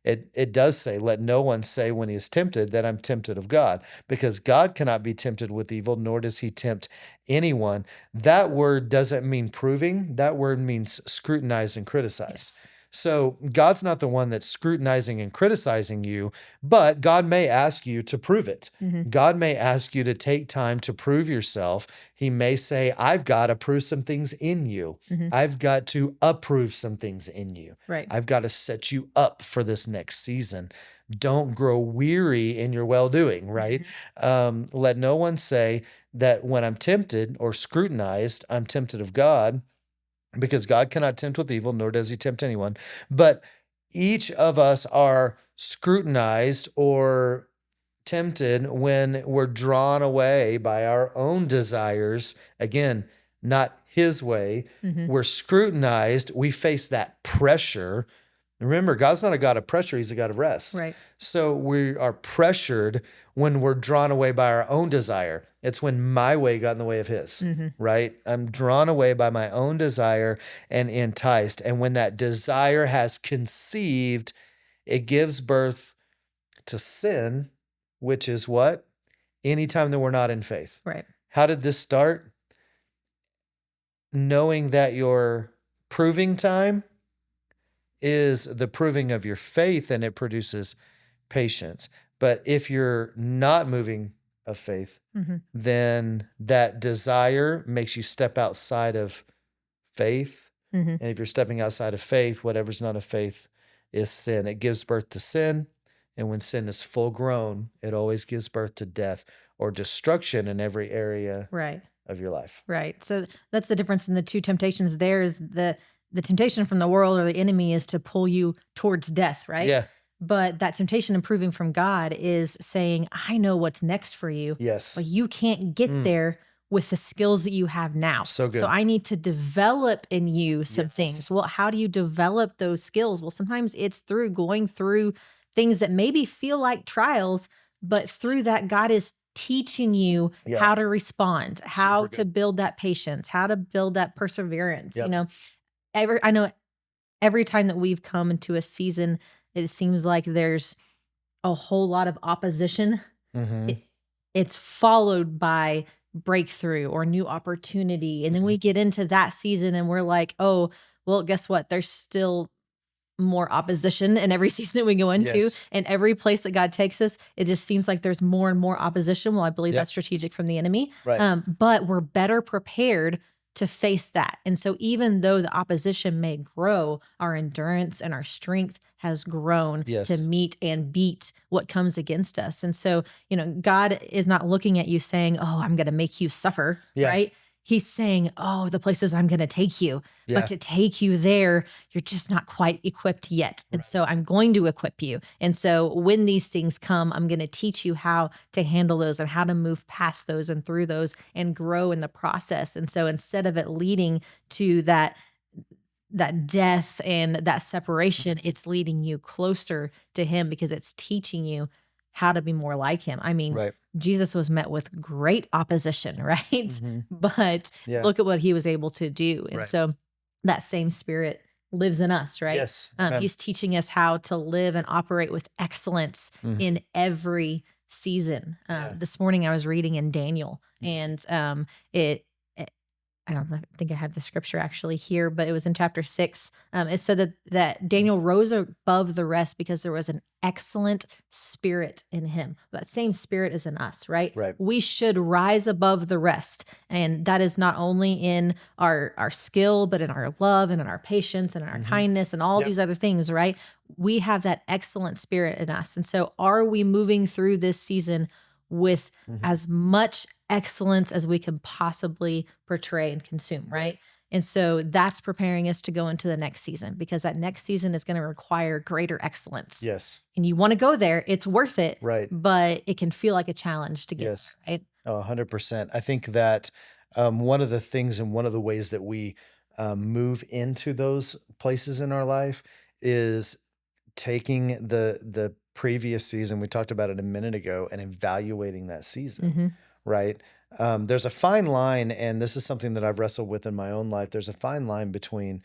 [SPEAKER 1] it does say, let no one say when he is tempted that I'm tempted of God, because God cannot be tempted with evil, nor does he tempt anyone. That word doesn't mean proving. That word means scrutinize and criticize.
[SPEAKER 2] Yes.
[SPEAKER 1] So God's not the one that's scrutinizing and criticizing you, but God may ask you to prove it.
[SPEAKER 2] Mm-hmm.
[SPEAKER 1] God may ask you to take time to prove yourself. He may say, I've got to prove some things in you.
[SPEAKER 2] Mm-hmm.
[SPEAKER 1] I've got to approve some things in you.
[SPEAKER 2] Right.
[SPEAKER 1] I've got to set you up for this next season. Don't grow weary in your well-doing, right?
[SPEAKER 2] Mm-hmm.
[SPEAKER 1] Let no one say that when I'm tempted or scrutinized, I'm tempted of God, because God cannot tempt with evil, nor does he tempt anyone. But each of us are scrutinized or tempted when we're drawn away by our own desires. Again, not his way.
[SPEAKER 2] Mm-hmm.
[SPEAKER 1] We're scrutinized. We face that pressure. Remember, God's not a God of pressure, he's a God of rest.
[SPEAKER 2] Right.
[SPEAKER 1] So we are pressured when we're drawn away by our own desire. It's when my way got in the way of his,
[SPEAKER 2] Mm-hmm.
[SPEAKER 1] right? I'm drawn away by my own desire and enticed. And when that desire has conceived, it gives birth to sin, which is what? Anytime that we're not in faith.
[SPEAKER 2] Right.
[SPEAKER 1] How did this start? Knowing that your proving time is the proving of your faith, and it produces patience. But if you're not moving of faith,
[SPEAKER 2] Mm-hmm.
[SPEAKER 1] then that desire makes you step outside of faith.
[SPEAKER 2] Mm-hmm.
[SPEAKER 1] And if you're stepping outside of faith, whatever's not of faith is sin. It gives birth to sin. And when sin is full grown, it always gives birth to death or destruction in every area
[SPEAKER 2] Right.
[SPEAKER 1] of your life.
[SPEAKER 2] Right. So that's the difference in the two temptations. There's the temptation from the world or the enemy is to pull you towards death, right?
[SPEAKER 1] Yeah.
[SPEAKER 2] But that temptation improving from God is saying, I know what's next for you.
[SPEAKER 1] Yes.
[SPEAKER 2] But you can't get there with the skills that you have now.
[SPEAKER 1] So good.
[SPEAKER 2] So I need to develop in you some
[SPEAKER 1] Yes.
[SPEAKER 2] things. Well, how do you develop those skills? Well, sometimes it's through going through things that maybe feel like trials, but through that, God is teaching you how to respond, how to build that patience, how to build that perseverance.
[SPEAKER 1] Yep.
[SPEAKER 2] You know, I know every time that we've come into a season, it seems like there's a whole lot of opposition.
[SPEAKER 1] Mm-hmm.
[SPEAKER 2] It's followed by breakthrough or new opportunity. And then we get into that season and we're like, oh, well, guess what? There's still more opposition in every season that we go into.
[SPEAKER 1] Yes.
[SPEAKER 2] And every place that God takes us, it just seems like there's more and more opposition. Well, I believe
[SPEAKER 1] Yep.
[SPEAKER 2] that's strategic from the enemy.
[SPEAKER 1] Right.
[SPEAKER 2] But we're better prepared to face that. And so even though the opposition may grow, our endurance and our strength has grown
[SPEAKER 1] Yes.
[SPEAKER 2] to meet and beat what comes against us. And so, you know, God is not looking at you saying, oh, I'm going to make you suffer,
[SPEAKER 1] Yeah.
[SPEAKER 2] right? He's saying, oh, the places I'm going to take you.
[SPEAKER 1] Yeah.
[SPEAKER 2] But to take you there, you're just not quite equipped yet. And so I'm going to equip you. And so when these things come, I'm going to teach you how to handle those and how to move past those and through those and grow in the process. And so instead of it leading to that death and that separation, it's leading you closer to him because it's teaching you how to be more like him. I mean,
[SPEAKER 1] Right.
[SPEAKER 2] Jesus was met with great opposition, right?
[SPEAKER 1] Mhm.
[SPEAKER 2] But
[SPEAKER 1] Yeah.
[SPEAKER 2] look at what he was able to do. And
[SPEAKER 1] Right.
[SPEAKER 2] so that same spirit lives in us, right?
[SPEAKER 1] Yes. Amen.
[SPEAKER 2] He's teaching us how to live and operate with excellence
[SPEAKER 1] Mhm.
[SPEAKER 2] in every season.
[SPEAKER 1] Yeah.
[SPEAKER 2] This morning I was reading in Daniel and I don't think I have the scripture actually here, but it was in chapter 6. It said that Daniel rose above the rest because there was an excellent spirit in him. That same spirit is in us, right?
[SPEAKER 1] Right.
[SPEAKER 2] We should rise above the rest. And that is not only in our skill, but in our love and in our patience and in our kindness and all
[SPEAKER 1] Yep.
[SPEAKER 2] these other things, right? We have that excellent spirit in us. And so are we moving through this season with as much excellence as we can possibly portray and consume, right? And so that's preparing us to go into the next season because that next season is going to require greater excellence.
[SPEAKER 1] Yes.
[SPEAKER 2] And you want to go there, it's worth it,
[SPEAKER 1] Right.
[SPEAKER 2] but it can feel like a challenge to get
[SPEAKER 1] Yes.
[SPEAKER 2] there, right?
[SPEAKER 1] Oh, 100%. I think that one of the things and one of the ways that we move into those places in our life is taking the previous season, we talked about it a minute ago, and evaluating that season, right? There's a fine line, and this is something that I've wrestled with in my own life. There's a fine line between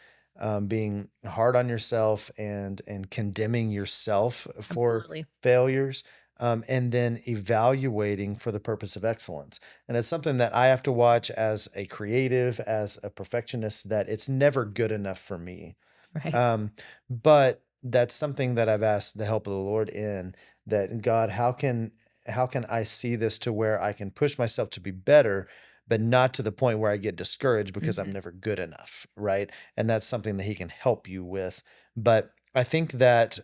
[SPEAKER 1] being hard on yourself and condemning yourself for
[SPEAKER 2] Absolutely.
[SPEAKER 1] failures, and then evaluating for the purpose of excellence. And it's something that I have to watch as a creative, as a perfectionist, that it's never good enough for me.
[SPEAKER 2] Right.
[SPEAKER 1] But that's something that I've asked the help of the Lord in, that God, how can I see this to where I can push myself to be better, but not to the point where I get discouraged because I'm never good enough, right? And that's something that he can help you with. But I think that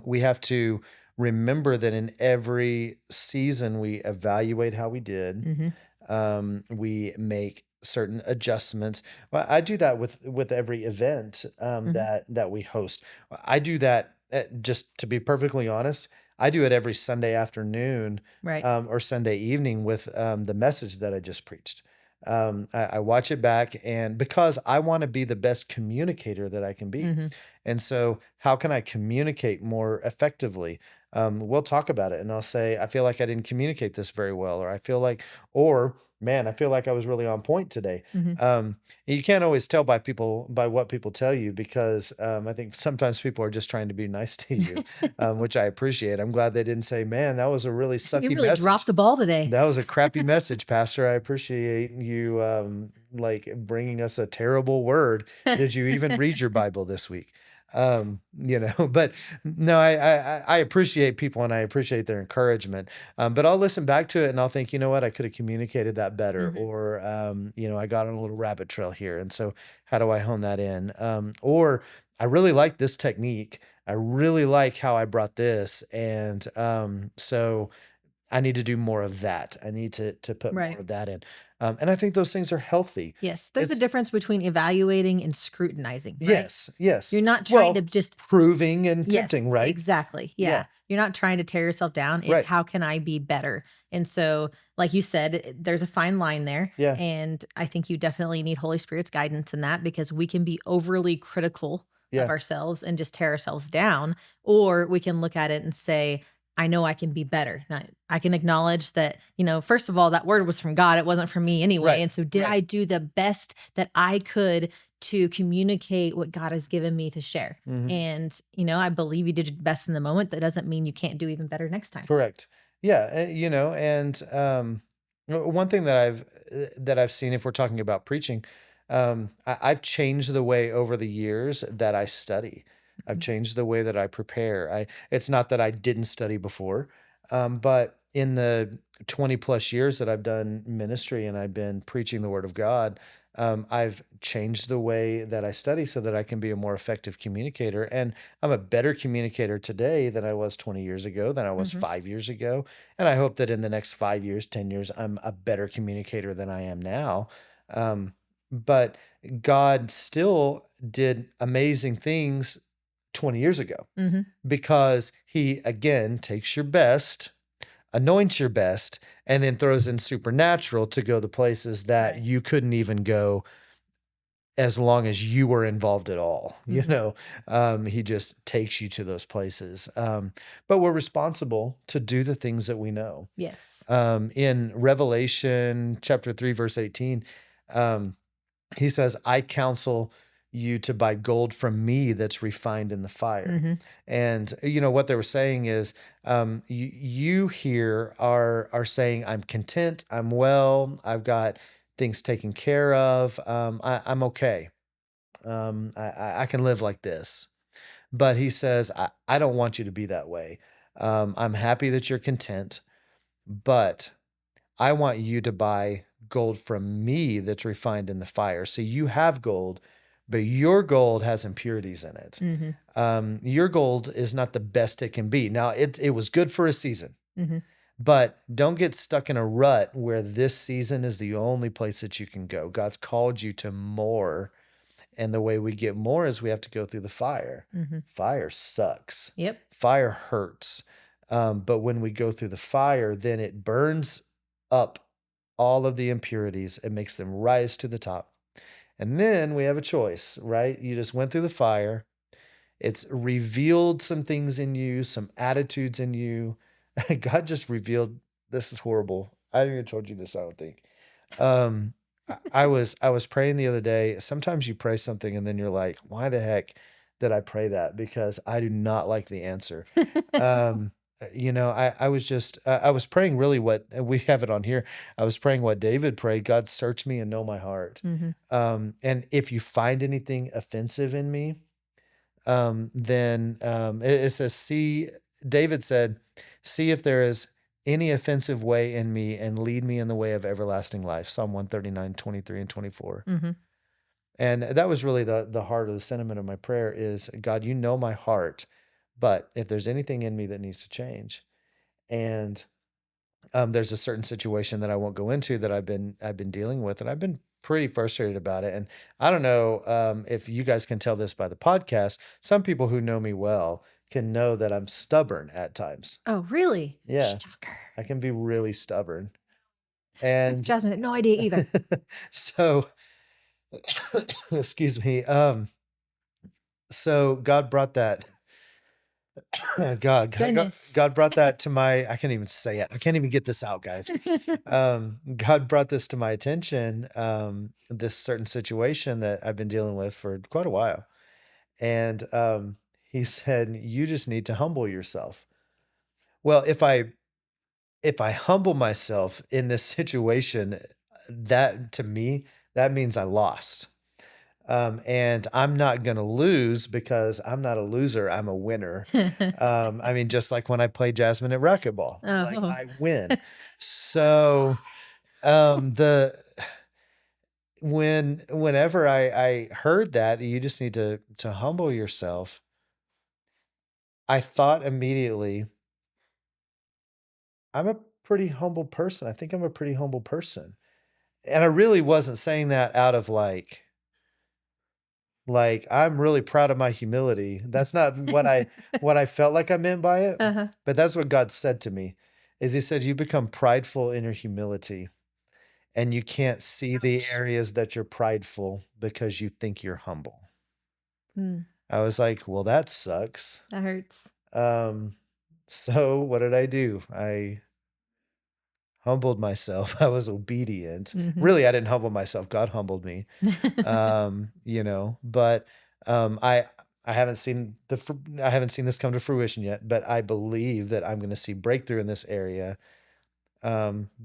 [SPEAKER 1] we have to remember that in every season we evaluate how we did. We make certain adjustments. Well, I do that with every event that we host. I do that just to be perfectly honest. I do it every Sunday afternoon,
[SPEAKER 2] Right.
[SPEAKER 1] or Sunday evening with the message that I just preached. I watch it back, and because I want to be the best communicator that I can be. And so how can I communicate more effectively? We'll talk about it and I'll say, I feel like I didn't communicate this very well, or man, I feel like I was really on point today. You can't always tell by what people tell you, because I think sometimes people are just trying to be nice to you, which I appreciate. I'm glad they didn't say, man, that was a really sucky
[SPEAKER 2] You really
[SPEAKER 1] message.
[SPEAKER 2] dropped the ball today.
[SPEAKER 1] That was a crappy message, Pastor. I appreciate you like bringing us a terrible word. Did you even read your Bible this week? But no, I appreciate people and I appreciate their encouragement. But I'll listen back to it and I'll think, you know what, I could have communicated that better,
[SPEAKER 2] Mhm.
[SPEAKER 1] or I got on a little rabbit trail here, and so how do I hone that in? Or I really like this technique. I really like how I brought this, and so I need to do more of that. I need to put more
[SPEAKER 2] Right.
[SPEAKER 1] of that in, and I think those things are healthy.
[SPEAKER 2] Yes. There's a
[SPEAKER 1] It's
[SPEAKER 2] difference between evaluating and scrutinizing, right?
[SPEAKER 1] yes, yes.
[SPEAKER 2] You're not trying to
[SPEAKER 1] Well,
[SPEAKER 2] just
[SPEAKER 1] proving and
[SPEAKER 2] yes,
[SPEAKER 1] tempting, right?
[SPEAKER 2] exactly.
[SPEAKER 1] Yeah,
[SPEAKER 2] Yeah. You're not trying to tear yourself down. It's
[SPEAKER 1] right.
[SPEAKER 2] how can I be better? And so, like you said, there's a fine line there.
[SPEAKER 1] Yeah,
[SPEAKER 2] And I think you definitely need Holy Spirit's guidance in that because we can be overly critical of
[SPEAKER 1] yeah,
[SPEAKER 2] ourselves and just tear ourselves down. Or we can look at it and say, I know I can be better. Now, I can acknowledge that, first of all, that word was from God. It wasn't from me anyway.
[SPEAKER 1] right,
[SPEAKER 2] And so, did
[SPEAKER 1] right.
[SPEAKER 2] I do the best that I could to communicate what God has given me to share?
[SPEAKER 1] Mhm.
[SPEAKER 2] And, I believe you did your best in the moment. That doesn't mean you can't do even better next time.
[SPEAKER 1] Correct. Yeah, and one thing that I've seen, if we're talking about preaching, I've changed the way over the years that I study. I've
[SPEAKER 2] Mhm.
[SPEAKER 1] changed the way that I prepare. It's not that I didn't study before, but in the 20 plus years that I've done ministry and I've been preaching the word of God, I've changed the way that I study so that I can be a more effective communicator. And I'm a better communicator today than I was 20 years ago, than I was
[SPEAKER 2] Mhm.
[SPEAKER 1] 5 years ago. And I hope that in the next 5 years, 10 years, I'm a better communicator than I am now. Um, but God still did amazing things 20 years ago
[SPEAKER 2] Mhm.
[SPEAKER 1] because He, again, takes your best, anoints your best, and then throws in supernatural to go the places that
[SPEAKER 2] Right.
[SPEAKER 1] you couldn't even go as long as you were involved at all.
[SPEAKER 2] Mhm.
[SPEAKER 1] He just takes you to those places. But we're responsible to do the things that we know.
[SPEAKER 2] Yes.
[SPEAKER 1] In Revelation chapter 3, verse 18, um, he says, I counsel you to buy gold from me that's refined in the fire.
[SPEAKER 2] Mhm.
[SPEAKER 1] And what they were saying is, you here are saying, I'm content, I'm well, I've got things taken care of, I'm okay. I can live like this. But he says, I don't want you to be that way. I'm happy that you're content, but I want you to buy gold from me that's refined in the fire. So you have gold, but your gold has impurities in it.
[SPEAKER 2] Mhm.
[SPEAKER 1] Your gold is not the best it can be. Now, it was good for a season,
[SPEAKER 2] Mhm.
[SPEAKER 1] but don't get stuck in a rut where this season is the only place that you can go. God's called you to more, and the way we get more is we have to go through the fire.
[SPEAKER 2] Mhm.
[SPEAKER 1] Fire sucks.
[SPEAKER 2] Yep.
[SPEAKER 1] Fire hurts. But when we go through the fire, then it burns up all of the impurities and makes them rise to the top. And then we have a choice, right? You just went through the fire. It's revealed some things in you, some attitudes in you. God just revealed, this is horrible. I haven't even told you this, I don't think. Um, I was praying the other day. Sometimes you pray something and then you're like, why the heck did I pray that? Because I do not like the answer. Um, I was just I was praying really what, and we have it on here. I was praying what David prayed, God, search me and know my heart.
[SPEAKER 2] Mhm.
[SPEAKER 1] And if you find anything offensive in me, then it says, see, David said, see if there is any offensive way in me and lead me in the way of everlasting life. Psalm 139, 23 and 24.
[SPEAKER 2] Mhm.
[SPEAKER 1] And that was really the heart of the sentiment of my prayer is, God, you know my heart, but if there's anything in me that needs to change, and there's a certain situation that I won't go into that I've been dealing with, and I've been pretty frustrated about it. And I don't know if you guys can tell this by the podcast. Some people who know me well can know that I'm stubborn at times.
[SPEAKER 2] Oh, really?
[SPEAKER 1] Yeah,
[SPEAKER 2] Shocker.
[SPEAKER 1] I can be really stubborn. And
[SPEAKER 2] Jasmine had no idea either.
[SPEAKER 1] so, excuse me. So God brought that. God, God, God,
[SPEAKER 2] Goodness.
[SPEAKER 1] God brought that to my. I can't even say it. I can't even get this out, guys. God brought this to my attention. This certain situation that I've been dealing with for quite a while, and He said, "You just need to humble yourself." Well, if I humble myself in this situation, that to me that means I lost. And I'm not going to lose because I'm not a loser. I'm a winner. I mean, just like when I play Jasmine at racquetball, like
[SPEAKER 2] Oh.
[SPEAKER 1] I win. So, the whenever I heard that you just need to humble yourself, I thought immediately, I'm a pretty humble person. I think I'm a pretty humble person. And I really wasn't saying that out of like I'm really proud of my humility. That's not what I felt like I meant by it,
[SPEAKER 2] Uh-huh.
[SPEAKER 1] but that's what God said to me. Is he said you become prideful in your humility and you can't see the
[SPEAKER 2] Ouch.
[SPEAKER 1] areas that you're prideful because you think you're humble.
[SPEAKER 2] Mm,
[SPEAKER 1] I was like, well, that sucks.
[SPEAKER 2] that hurts.
[SPEAKER 1] Um, so what did I do? I humbled myself. I was obedient.
[SPEAKER 2] Mhm.
[SPEAKER 1] Really, I didn't humble myself. God humbled me. But I haven't seen I haven't seen this come to fruition yet, but I believe that I'm going to see breakthrough in this area,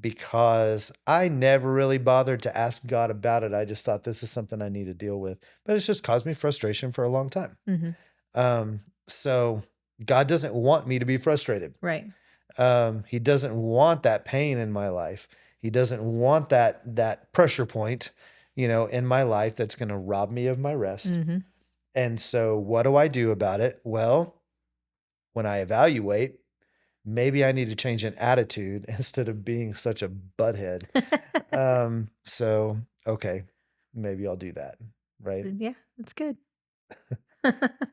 [SPEAKER 1] because I never really bothered to ask God about it. I just thought this is something I need to deal with, but it's just caused me frustration for a long time.
[SPEAKER 2] Mhm.
[SPEAKER 1] So God doesn't want me to be frustrated.
[SPEAKER 2] Right.
[SPEAKER 1] He doesn't want that pain in my life. He doesn't want that pressure point, in my life that's going to rob me of my rest.
[SPEAKER 2] Mhm.
[SPEAKER 1] And so what do I do about it? Well, when I evaluate, maybe I need to change an attitude instead of being such a butthead. So okay, maybe I'll do that, right?
[SPEAKER 2] Yeah, that's good.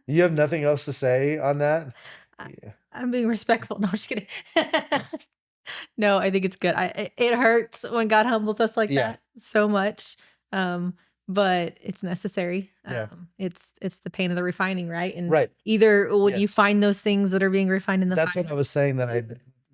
[SPEAKER 1] You have nothing else to say on that?
[SPEAKER 2] I
[SPEAKER 1] Yeah.
[SPEAKER 2] I'm being respectful. No, I'm just kidding. No, I think it's good. It hurts when God humbles us like
[SPEAKER 1] Yeah.
[SPEAKER 2] that so much, but it's necessary.
[SPEAKER 1] Yeah.
[SPEAKER 2] It's the pain of the refining, right? And
[SPEAKER 1] Right.
[SPEAKER 2] either when you
[SPEAKER 1] Yes.
[SPEAKER 2] find those things that are being refined in the
[SPEAKER 1] That's what I
[SPEAKER 2] fire,
[SPEAKER 1] was saying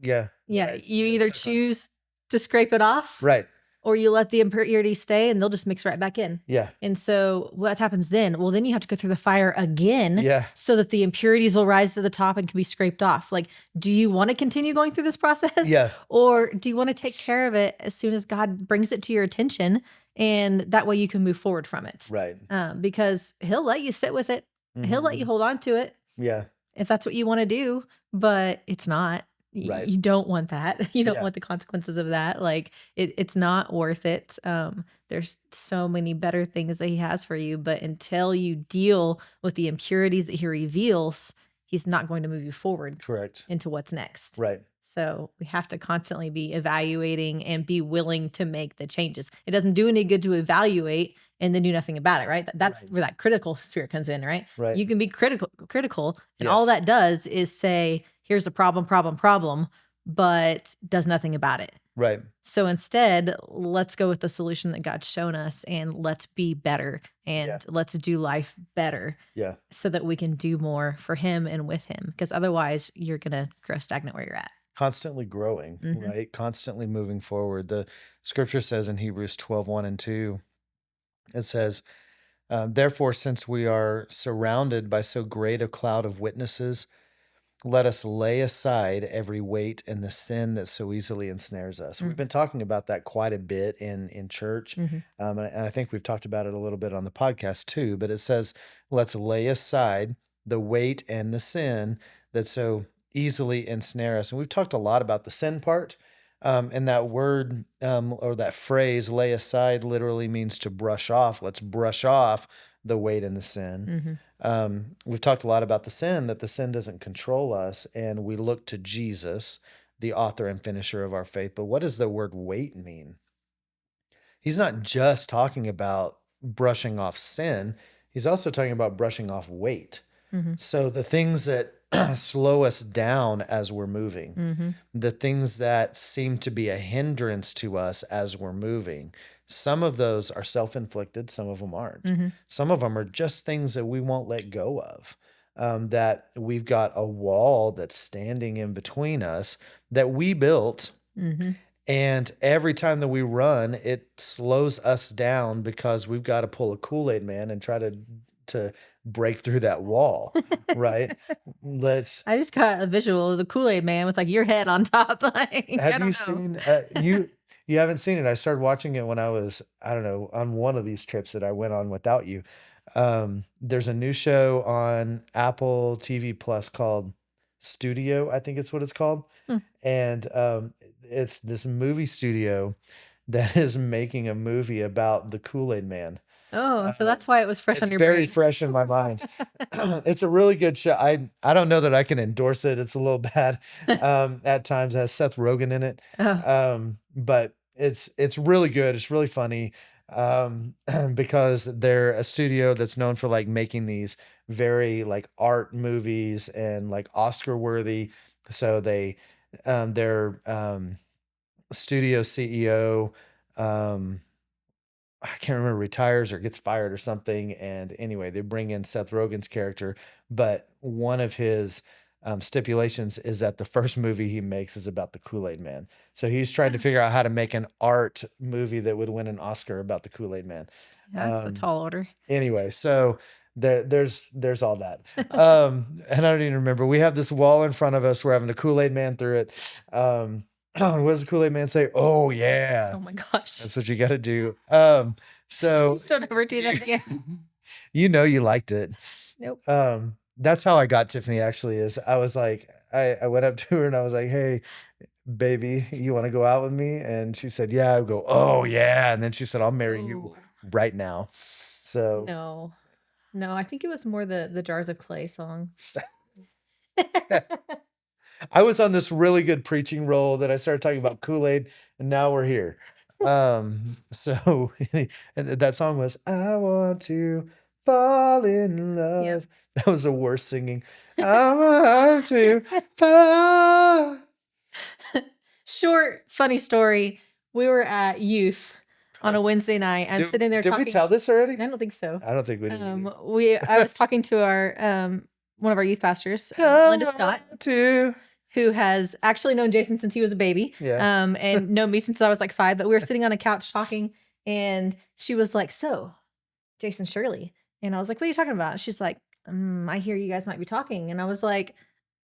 [SPEAKER 1] yeah.
[SPEAKER 2] yeah, you
[SPEAKER 1] That
[SPEAKER 2] either
[SPEAKER 1] stuck on.
[SPEAKER 2] choose to scrape it off,
[SPEAKER 1] Right.
[SPEAKER 2] or you let the impurities stay and they'll just mix right back in.
[SPEAKER 1] Yeah.
[SPEAKER 2] And so what happens then? Well, then you have to go through the fire again,
[SPEAKER 1] Yeah.
[SPEAKER 2] so that the impurities will rise to the top and can be scraped off. Like, do you want to continue going through this process?
[SPEAKER 1] Yeah.
[SPEAKER 2] Or do you want to take care of it as soon as God brings it to your attention? And that way you can move forward from it.
[SPEAKER 1] Right.
[SPEAKER 2] Because he'll let you sit with it. He'll let you hold on to it
[SPEAKER 1] Yeah.
[SPEAKER 2] if that's what you want to do, but it's not.
[SPEAKER 1] Right.
[SPEAKER 2] You don't want that. You don't
[SPEAKER 1] Yeah.
[SPEAKER 2] want the consequences of that. Like it's not worth it. There's so many better things that he has for you, but until you deal with the impurities that he reveals, he's not going to move you forward
[SPEAKER 1] Correct.
[SPEAKER 2] into what's next.
[SPEAKER 1] Right.
[SPEAKER 2] So we have to constantly be evaluating and be willing to make the changes. It doesn't do any good to evaluate and then do nothing about it, right? That's
[SPEAKER 1] Right.
[SPEAKER 2] where that critical spirit comes in, right?
[SPEAKER 1] Right.
[SPEAKER 2] You can be critical, and all
[SPEAKER 1] Yes.
[SPEAKER 2] that does is say, here's a problem, but does nothing about it.
[SPEAKER 1] Right.
[SPEAKER 2] So instead, let's go with the solution that God's shown us and let's be better and
[SPEAKER 1] Yeah.
[SPEAKER 2] let's do life better
[SPEAKER 1] Yeah.
[SPEAKER 2] so that we can do more for him and with him. Because otherwise, you're going to grow stagnant where you're at.
[SPEAKER 1] Constantly growing,
[SPEAKER 2] Mhm.
[SPEAKER 1] right? Constantly moving forward. The scripture says in Hebrews 12:1 and 2, it says, therefore, since we are surrounded by so great a cloud of witnesses, let us lay aside every weight and the sin that so easily ensnares us. We've been talking about that quite a bit in church.
[SPEAKER 2] Mhm.
[SPEAKER 1] And I think we've talked about it a little bit on the podcast too, but it says, let's lay aside the weight and the sin that so easily ensnare us. And we've talked a lot about the sin part. And that word, or that phrase, lay aside, literally means to brush off. Let's brush off the weight and the sin. We've talked a lot about the sin, that the sin doesn't control us, and we look to Jesus, the author and finisher of our faith. But what does the word weight mean? He's not just talking about brushing off sin, he's also talking about brushing off weight.
[SPEAKER 2] Mhm.
[SPEAKER 1] So the things that slow us down as we're moving,
[SPEAKER 2] Mhm.
[SPEAKER 1] the things that seem to be a hindrance to us as we're moving, some of those are self-inflicted, some of them aren't.
[SPEAKER 2] Mhm.
[SPEAKER 1] Some of them are just things that we won't let go of. That we've got a wall that's standing in between us that we built.
[SPEAKER 2] Mhm.
[SPEAKER 1] And every time that we run, it slows us down because we've got to pull a Kool-Aid man and try to break through that wall, right? Let's
[SPEAKER 2] I just got a visual of the Kool-Aid man with like your head on top. Like, I
[SPEAKER 1] have
[SPEAKER 2] don't
[SPEAKER 1] you
[SPEAKER 2] know.
[SPEAKER 1] seen You haven't seen it. I started watching it when I was, I don't know, on one of these trips that I went on without you. There's a new show on Apple TV Plus called Studio, I think it's what it's called.
[SPEAKER 2] Hmm.
[SPEAKER 1] And it's this movie studio that is making a movie about the Kool-Aid Man.
[SPEAKER 2] Oh, so that's why it was fresh on
[SPEAKER 1] It's
[SPEAKER 2] your
[SPEAKER 1] very
[SPEAKER 2] brain.
[SPEAKER 1] fresh in my mind. It's a really good show. I don't know that I can endorse it. It's a little bad at times. It has Seth Rogen in it,
[SPEAKER 2] Oh,
[SPEAKER 1] but it's really good. It's really funny because they're a studio that's known for like making these very like art movies and like Oscar worthy. So their studio CEO. I can't remember, retires or gets fired or something. And anyway, they bring in Seth Rogen's character, but one of his stipulations is that the first movie he makes is about the Kool-Aid Man. So he's trying to figure out how to make an art movie that would win an Oscar about the Kool-Aid Man.
[SPEAKER 2] that's a tall order.
[SPEAKER 1] Anyway, so there's all that. And I don't even remember. We have this wall in front of us. We're having a Kool-Aid Man through it. What does the Kool-Aid Man say? Oh yeah.
[SPEAKER 2] Oh my gosh.
[SPEAKER 1] That's what you got to do. So
[SPEAKER 2] Please don't ever do that again.
[SPEAKER 1] you liked it.
[SPEAKER 2] Nope.
[SPEAKER 1] That's how I got Tiffany actually is I was like, I went up to her and I was like, hey, baby, you want to go out with me? And she said, yeah. I go, oh yeah. And then she said, I'll marry you right now. So
[SPEAKER 2] No, I think it was more the Jars of Clay song.
[SPEAKER 1] I was on this really good preaching roll that I started talking about Kool-Aid, and now we're here. So and that song was I want to fall in love.
[SPEAKER 2] Yep.
[SPEAKER 1] That was the worst singing. I want to fall.
[SPEAKER 2] Short, funny story. We were at youth on a Wednesday night. I'm sitting there
[SPEAKER 1] Did
[SPEAKER 2] talking.
[SPEAKER 1] we tell this already?
[SPEAKER 2] I don't think so.
[SPEAKER 1] I don't think we did. either.
[SPEAKER 2] I was talking to our one of our youth pastors, Linda Scott, who has actually known Jason since he was a baby.
[SPEAKER 1] Yeah.
[SPEAKER 2] And known me since I was like 5. But we were sitting on a couch talking, and she was like, "So, Jason Shirley," and I was like, "What are you talking about?" She's like, "I hear you guys might be talking," and I was like,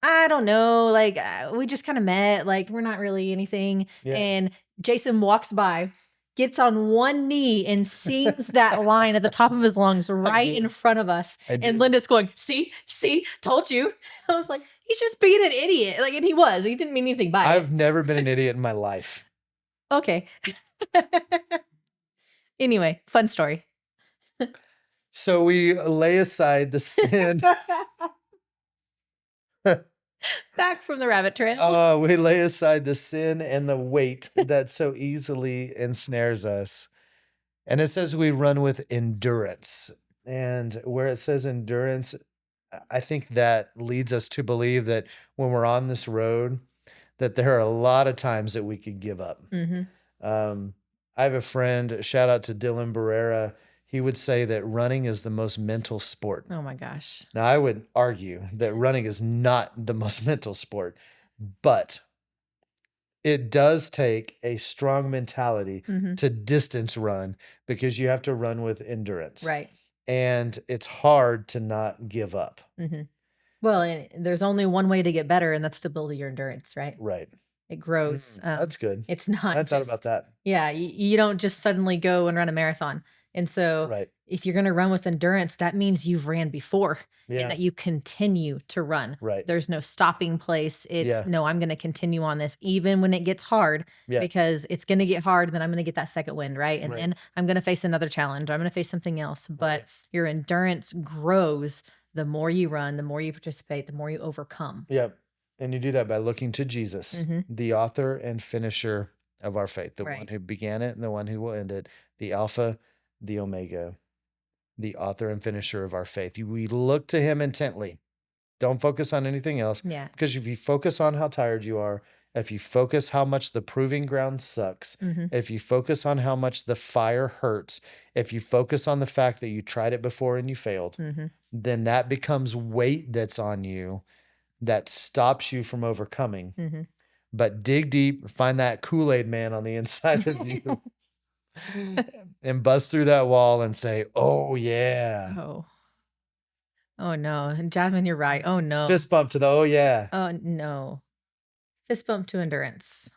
[SPEAKER 2] "I don't know. Like, we just kind of met. Like, we're not really anything."
[SPEAKER 1] Yeah.
[SPEAKER 2] And Jason walks by, gets on one knee and sings that line at the top of his lungs right in front of us. And Linda's going, see, told you. I was like, he's just being an idiot. Like, and he was. He didn't mean anything by it.
[SPEAKER 1] I've never been an idiot in my life.
[SPEAKER 2] Okay. Anyway, fun story.
[SPEAKER 1] So we lay aside the sin.
[SPEAKER 2] Back from the rabbit trail.
[SPEAKER 1] We lay aside the sin and the weight that so easily ensnares us. And it says we run with endurance. And where it says endurance, I think that leads us to believe that when we're on this road, that there are a lot of times that we could give up.
[SPEAKER 2] Mm-hmm.
[SPEAKER 1] I have a friend, shout out to Dylan Barrera. He would say that running is the most mental sport.
[SPEAKER 2] Oh my gosh.
[SPEAKER 1] Now, I would argue that running is not the most mental sport, but it does take a strong mentality to distance run because you have to run with endurance.
[SPEAKER 2] Right.
[SPEAKER 1] And it's hard to not give up.
[SPEAKER 2] Mm-hmm. Well, and there's only one way to get better, and that's to build your endurance, right?
[SPEAKER 1] Right.
[SPEAKER 2] It grows.
[SPEAKER 1] That's good.
[SPEAKER 2] It's not
[SPEAKER 1] I thought about that.
[SPEAKER 2] Yeah, you don't just suddenly go and run a marathon. And so
[SPEAKER 1] Right.
[SPEAKER 2] if you're going to run with endurance, that means you've ran before and that you continue to run.
[SPEAKER 1] Right.
[SPEAKER 2] There's no stopping place. It's
[SPEAKER 1] Yeah.
[SPEAKER 2] no, I'm going to continue on this even when it gets hard because it's going to get hard. Then I'm going to get that second wind. Right. And then I'm going to face another challenge. I'm going to face something else. But your endurance grows the more you run, the more you participate, the more you overcome.
[SPEAKER 1] Yep. And you do that by looking to Jesus, the author and finisher of our faith, the one who began it and the one who will end it, the Alpha, the Omega, the author and finisher of our faith. We look to him intently. Don't focus on anything else.
[SPEAKER 2] Yeah.
[SPEAKER 1] Because if you focus on how tired you are, if you focus how much the proving ground sucks, if you focus on how much the fire hurts, if you focus on the fact that you tried it before and you failed, then that becomes weight that's on you that stops you from overcoming. But dig deep, find that Kool-Aid man on the inside of you and bust through that wall and say, oh yeah.
[SPEAKER 2] Oh no. And Jasmine, you're right. Oh no.
[SPEAKER 1] Fist bump to the oh yeah.
[SPEAKER 2] Oh no. Fist bump to endurance.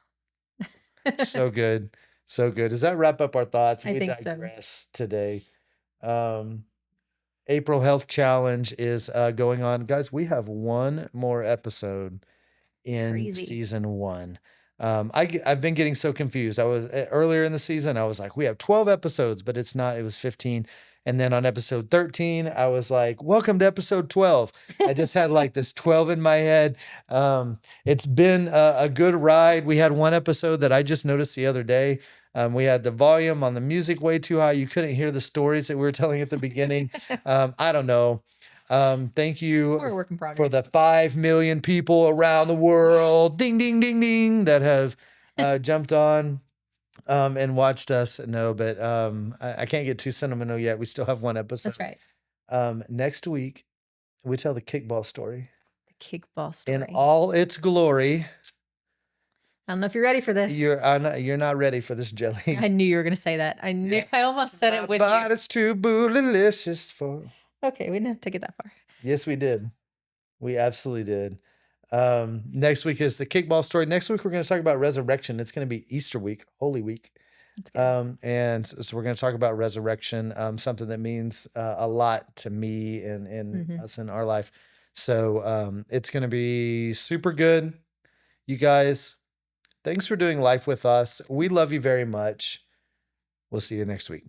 [SPEAKER 1] So good. So good. Does that wrap up our thoughts?
[SPEAKER 2] I
[SPEAKER 1] We
[SPEAKER 2] think so.
[SPEAKER 1] digress today. April Health Challenge is going on. Guys, we have one more episode in
[SPEAKER 2] crazy.
[SPEAKER 1] season 1. I've been getting so confused. I was earlier in the season, I was like, we have 12 episodes, but it's not, it was 15. And then on episode 13, I was like, welcome to episode 12. I just had like this 12 in my head. It's been a good ride. We had one episode that I just noticed the other day. We had the volume on the music way too high. You couldn't hear the stories that we were telling at the beginning. I don't know. Thank you
[SPEAKER 2] We're a work in progress.
[SPEAKER 1] for the 5 million people around the world,
[SPEAKER 2] Yes.
[SPEAKER 1] ding, ding, ding, ding, that have jumped on and watched us. No, but I can't get too sentimental yet. We still have one episode.
[SPEAKER 2] That's right.
[SPEAKER 1] Next week, we tell the kickball story
[SPEAKER 2] The kickball story.
[SPEAKER 1] in all its glory.
[SPEAKER 2] I don't know if you're ready for this.
[SPEAKER 1] You're not ready for this jelly.
[SPEAKER 2] I knew you were going to say that. I knew.
[SPEAKER 1] Yeah.
[SPEAKER 2] I almost said it with you.
[SPEAKER 1] Body's too bootylicious for.
[SPEAKER 2] Okay, we didn't have to get that far.
[SPEAKER 1] Yes, we did. We absolutely did. Next week is the kickball story. Next week, we're going to talk about resurrection. It's going to be Easter week, Holy Week.
[SPEAKER 2] That's good.
[SPEAKER 1] And so we're going to talk about resurrection, something that means a lot to me and us in our life. So it's going to be super good. You guys, thanks for doing life with us. We love you very much. We'll see you next week.